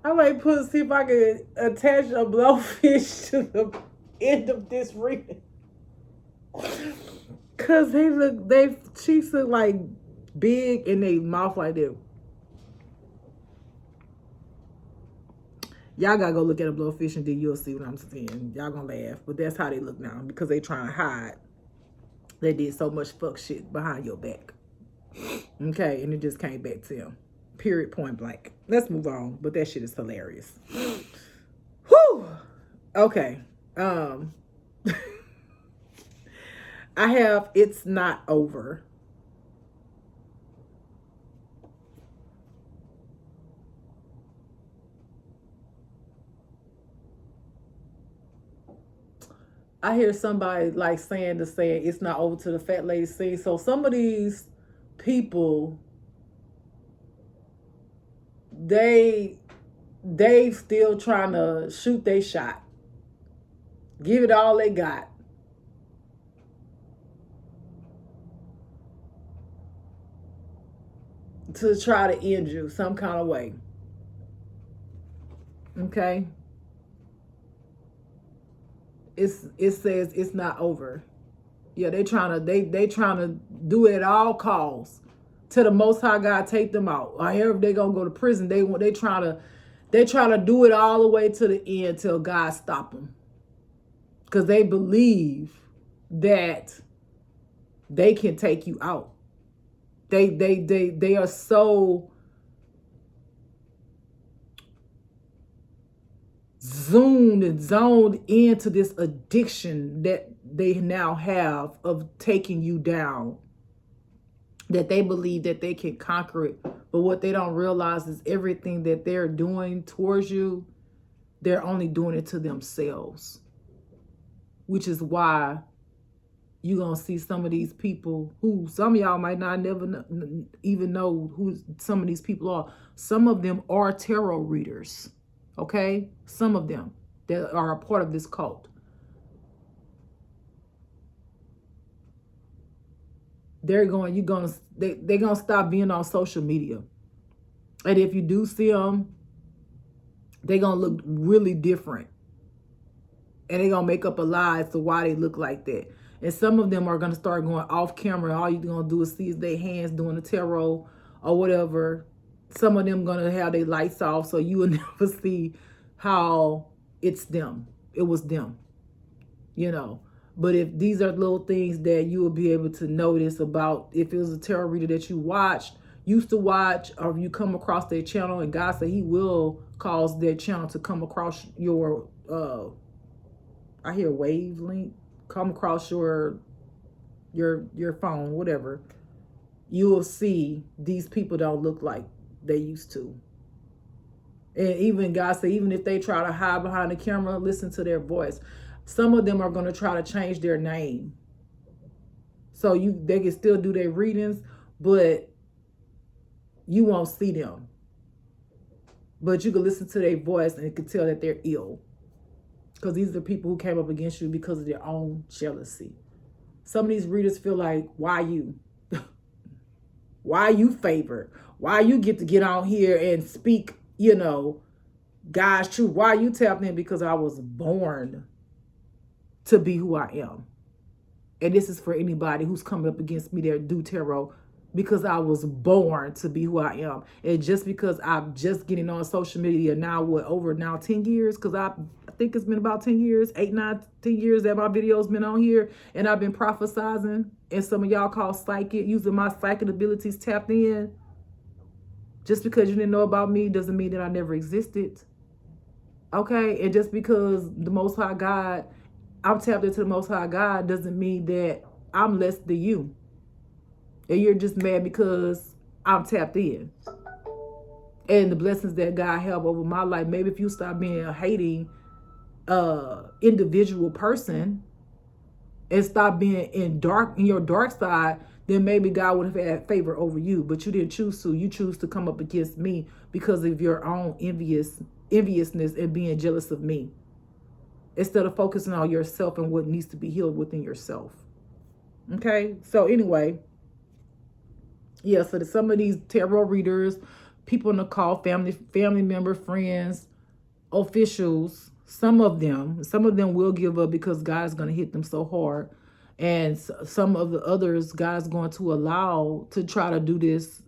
I might see if I can attach a blowfish to the end of this reading. Cause they cheeks look like big and they mouth like that. Y'all gotta go look at a blowfish and then you'll see what I'm saying. Y'all gonna laugh, but that's how they look now because they trying to hide. They did so much fuck shit behind your back. Okay, and it just came back to them. Period, point blank. Let's move on, but that shit is hilarious. Whew. Okay. I have It's Not Over. I hear somebody like saying it's not over to the fat lady scene. So some of these people, they still trying to shoot their shot. Give it all they got. To try to end you some kind of way. Okay? It says it's not over. Yeah, they trying to do it at all costs. To the Most High God take them out. Or however they gonna go to prison, they trying to do it all the way to the end till God stop them. Because they believe that they can take you out. They are so zoned into this addiction that they now have of taking you down, that they believe that they can conquer it. But what they don't realize is everything that they're doing towards you, they're only doing it to themselves. Which is why you're going to see some of these people who, some of y'all might not even know who some of these people are. Some of them are tarot readers. Okay? Some of them that are a part of this cult. They're going to stop being on social media. And if you do see them, they're going to look really different. And they're going to make up a lie as to why they look like that. And some of them are going to start going off camera. All you're going to do is see their hands doing the tarot or whatever. Some of them going to have their lights off, so you will never see how it's them. It was them, But if these are little things that you will be able to notice about, if it was a tarot reader that you used to watch, or you come across their channel, and God said he will cause their channel to come across your, I hear wavelength, come across your phone, whatever, you will see these people don't look like they used to. And even God said, even if they try to hide behind the camera, listen to their voice. Some of them are going to try to change their name. So they can still do their readings, but you won't see them. But you can listen to their voice and you can tell that they're ill. Because these are people who came up against you because of their own jealousy. Some of these readers feel like, why you? Why you favored? Why you get on here and speak, God's truth? Why you tapping in? Because I was born to be who I am. And this is for anybody who's coming up against me that do tarot. because I was born to be who I am. And just because I'm just getting on social media now, over now 10 years, because I think it's been about 10 years, 8, 9, 10 years that my video's been on here, and I've been prophesizing, and some of y'all call psychic, using my psychic abilities tapped in. Just because you didn't know about me doesn't mean that I never existed. Okay? And just because the Most High God, I'm tapped into the Most High God, doesn't mean that I'm less than you. And you're just mad because I'm tapped in. And the blessings that God have over my life. Maybe if you stop being a hating individual person and stop being in your dark side, then maybe God would have had favor over you. But you didn't choose to. You choose to come up against me because of your own enviousness and being jealous of me, instead of focusing on yourself and what needs to be healed within yourself. Okay? So anyway, yeah, so some of these tarot readers, people in the call, family member, friends, officials, some of them will give up because God's going to hit them so hard. And some of the others, God's going to allow to try to do this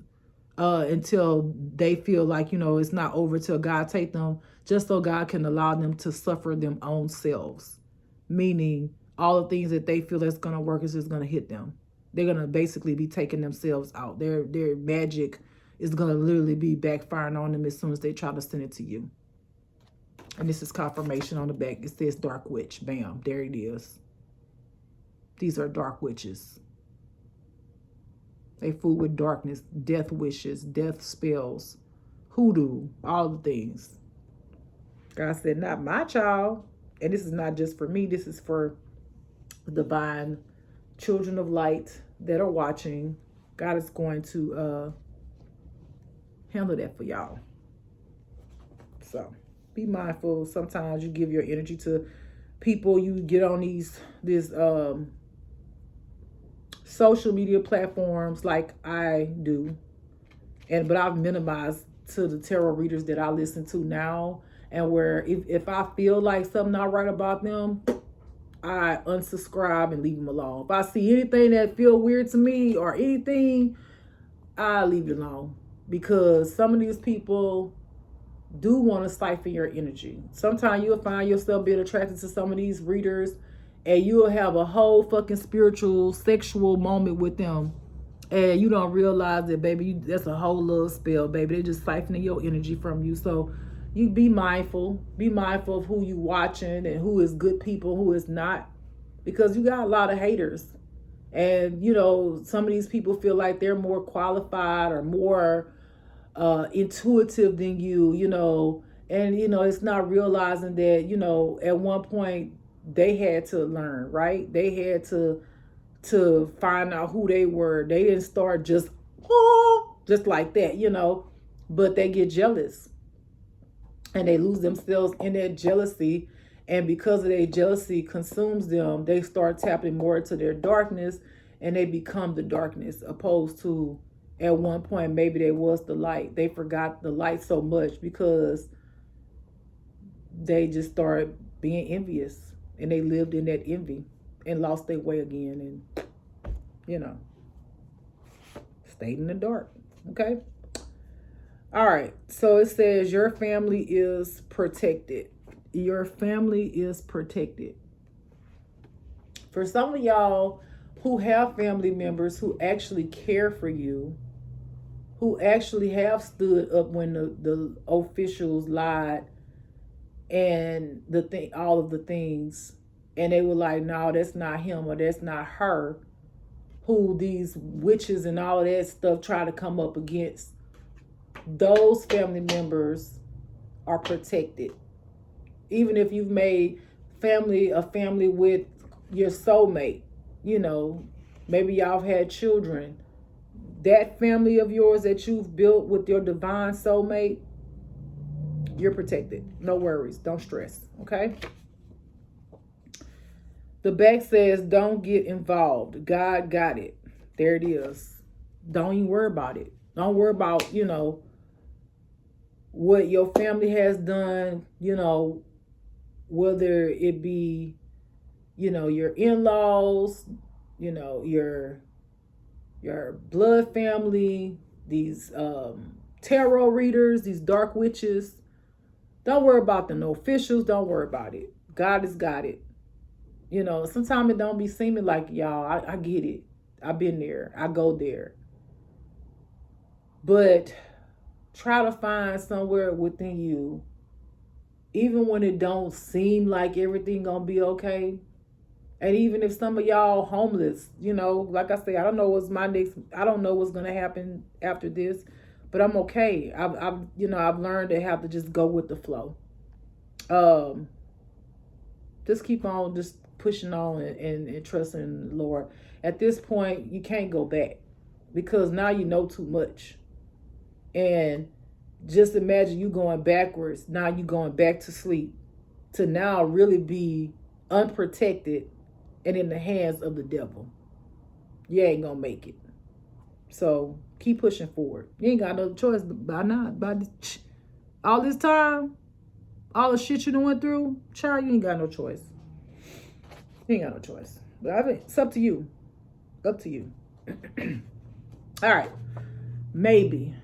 until they feel like, it's not over, till God take them, just so God can allow them to suffer them own selves. Meaning all the things that they feel that's going to work is just going to hit them. They're going to basically be taking themselves out. Their magic is going to literally be backfiring on them as soon as they try to send it to you. And this is confirmation on the back. It says dark witch. Bam. There it is. These are dark witches. They fool with darkness, death wishes, death spells, hoodoo, all the things. God said, not my child. And this is not just for me. This is for the divine children of light that are watching. God is going to handle that for y'all. So be mindful. Sometimes you give your energy to people. You get on this social media platforms like I do, but I've minimized to the tarot readers that I listen to now, and where if I feel like something not right about them, I unsubscribe and leave them alone. If I see anything that feel weird to me or anything, I leave it alone, because some of these people do want to siphon your energy. Sometimes you'll find yourself being attracted to some of these readers, and you'll have a whole fucking spiritual, sexual moment with them, and you don't realize that, baby, that's a whole little spell, baby. They're just siphoning your energy from you. So you be mindful. Be mindful of who you watching and who is good people, who is not, because you got a lot of haters. And, some of these people feel like they're more qualified or more intuitive than you, and, it's not realizing that, at one point they had to learn, right? They had to find out who they were. They didn't start just like that, but they get jealous and they lose themselves in that jealousy. And because of their jealousy consumes them, they start tapping more into their darkness, and they become the darkness, opposed to at one point maybe they was the light. They forgot the light so much because they just started being envious, and they lived in that envy and lost their way again, and stayed in the dark. Okay. All right. So it says your family is protected. Your family is protected. For some of y'all who have family members who actually care for you, who actually have stood up when the officials lied and all of the things, and they were like, no, that's not him or that's not her, who these witches and all of that stuff try to come up against, those family members are protected. Even if you've made a family with your soulmate, maybe y'all have had children, that family of yours that you've built with your divine soulmate, you're protected. No worries. Don't stress. Okay. The back says, don't get involved. God got it. There it is. Don't even worry about it. Don't worry about, what your family has done, whether it be, your in-laws, your your blood family, these tarot readers, these dark witches. Don't worry about the officials. Don't worry about it. God has got it. You know, sometimes it don't be seeming like y'all. I get it. I've been there. I go there. But try to find somewhere within you, even when it don't seem like everything gonna be okay. And even if some of y'all homeless, you know, like I say, I don't know what's my next. I don't know what's gonna happen after this, but I'm okay. I've learned to have to just go with the flow. Um, just keep on, just pushing on and trusting in the Lord. At this point, you can't go back because now you know too much. And just imagine you going backwards. Now you going back to sleep to now really be unprotected and in the hands of the devil. You ain't gonna make it. So keep pushing forward. You ain't got no choice by not. By all this time, all the shit you done went through, child, you ain't got no choice. You ain't got no choice. But I think it's up to you. Up to you. All right. Maybe.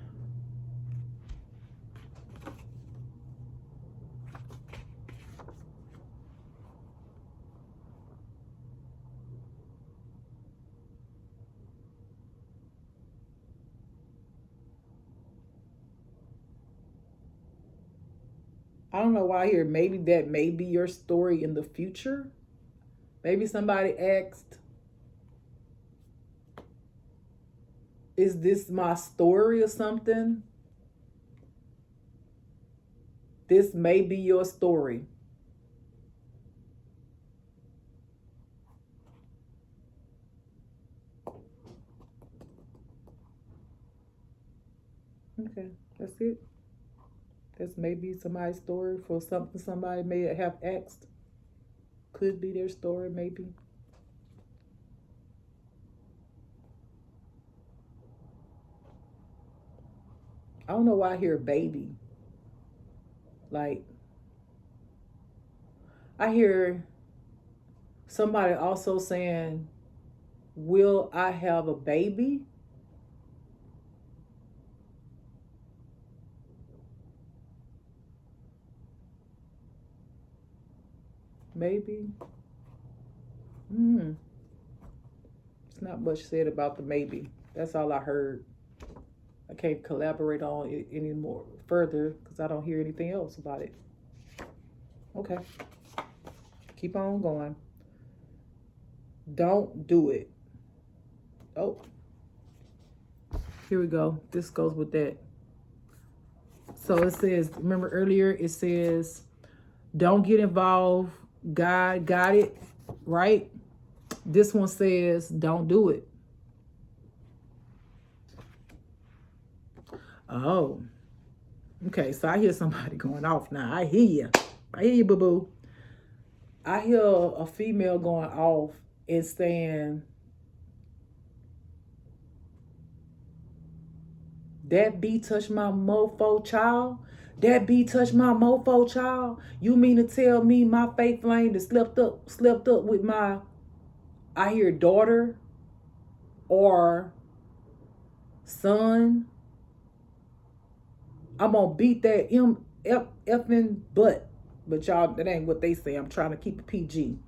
I don't know why here. Maybe that may be your story in the future. Maybe somebody asked, is this my story or something? This may be your story. Okay, that's it. That's maybe somebody's story for something somebody may have asked. Could be their story, maybe. I don't know why I hear baby. Like, I hear somebody also saying, will I have a baby? Maybe. It's not much said about the maybe. That's all I heard. I can't collaborate on it anymore further because I don't hear anything else about it. Okay. Keep on going. Don't do it. Oh. Here we go. This goes with that. So it says, remember earlier it says, don't get involved. God got it, right? This one says, don't do it. Oh, okay. So I hear somebody going off now. I hear you. I hear you, boo-boo. I hear a female going off and saying, that bee touched my mofo child? That bee touched my mofo child? You mean to tell me my faith flame that slept up with my, I hear daughter or son? I'm gonna beat that effing butt. But y'all, that ain't what they say. I'm trying to keep it PG.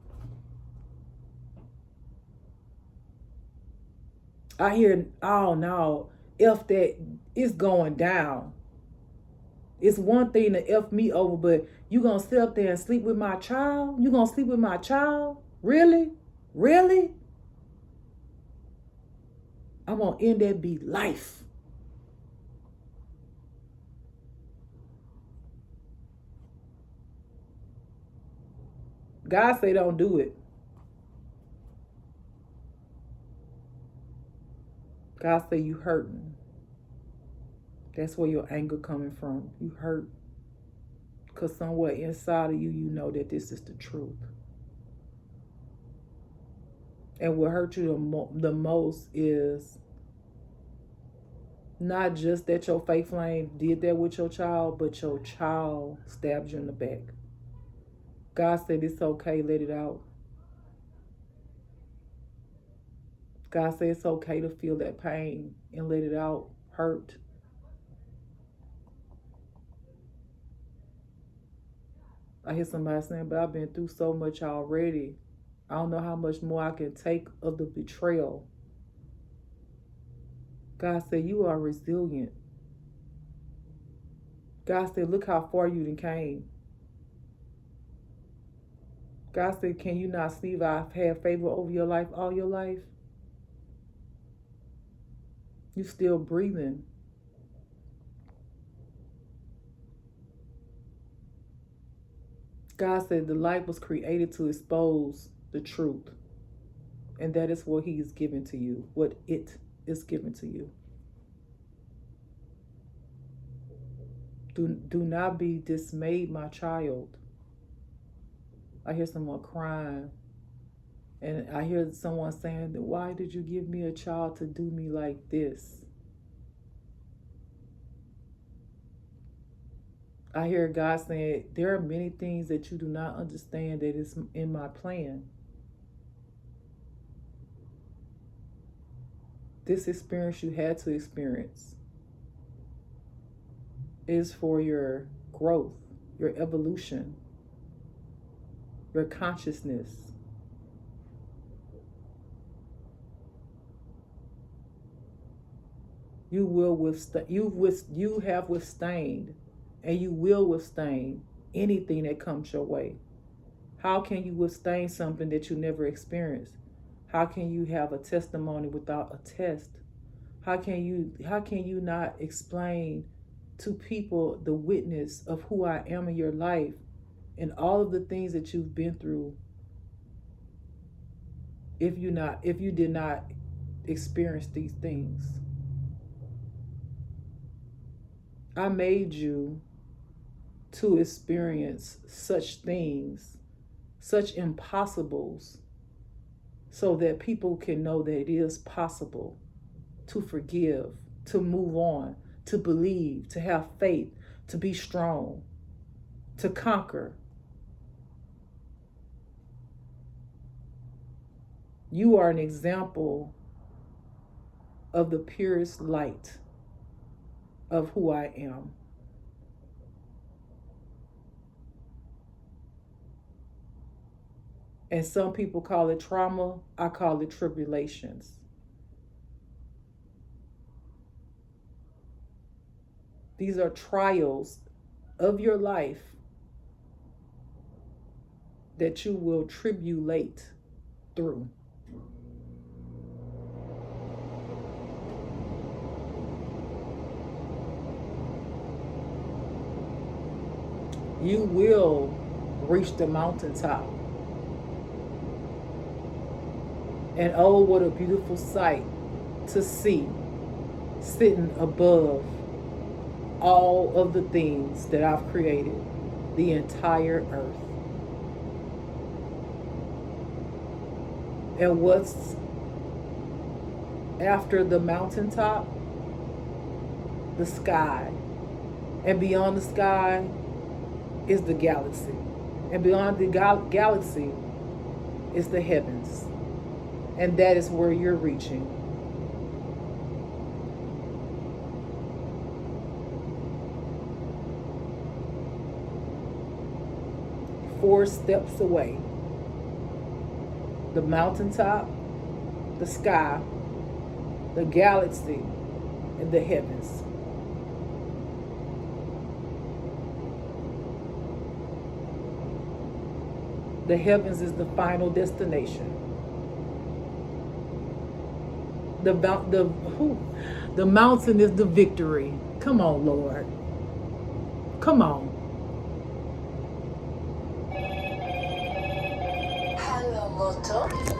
I hear, oh no, F that, it's going down. It's one thing to F me over, but you gonna sit up there and sleep with my child? You gonna sleep with my child? Really? Really? I'm gonna end that be life. God say don't do it. God say you hurting. That's where your anger coming from. You hurt. Because somewhere inside of you, you know that this is the truth. And what hurt you the most is not just that your faith flame did that with your child, but your child stabbed you in the back. God said it's okay, let it out. God says it's okay to feel that pain and let it out, hurt. I hear somebody saying, but I've been through so much already. I don't know how much more I can take of the betrayal. God said, you are resilient. God said, look how far you done came. God said, can you not see that I've had favor over your life all your life? You still breathing. God said the light was created to expose the truth. And that is what he is giving to you, what it is given to you. Do not be dismayed, my child. I hear someone crying. And I hear someone saying, why did you give me a child to do me like this? I hear God saying, there are many things that you do not understand that is in my plan. This experience you had to experience is for your growth, your evolution, your consciousness. You have withstood, and you will withstand anything that comes your way. How can you withstand something that you never experienced? How can you have a testimony without a test? How can you not explain to people the witness of who I am in your life and all of the things that you've been through if you did not experience these things? I made you to experience such things, such impossibles, so that people can know that it is possible to forgive, to move on, to believe, to have faith, to be strong, to conquer. You are an example of the purest light of who I am. And some people call it trauma. I call it tribulations. These are trials of your life that you will tribulate through. You will reach the mountaintop. And oh, what a beautiful sight to see, sitting above all of the things that I've created, the entire earth. And what's after the mountaintop? The sky. And beyond the sky is the galaxy. And beyond the galaxy is the heavens. And that is where you're reaching. Four steps away. The mountaintop, the sky, the galaxy, and the heavens. The heavens is the final destination. The mountain is the victory. Come on, Lord. Come on. Hello, Moto.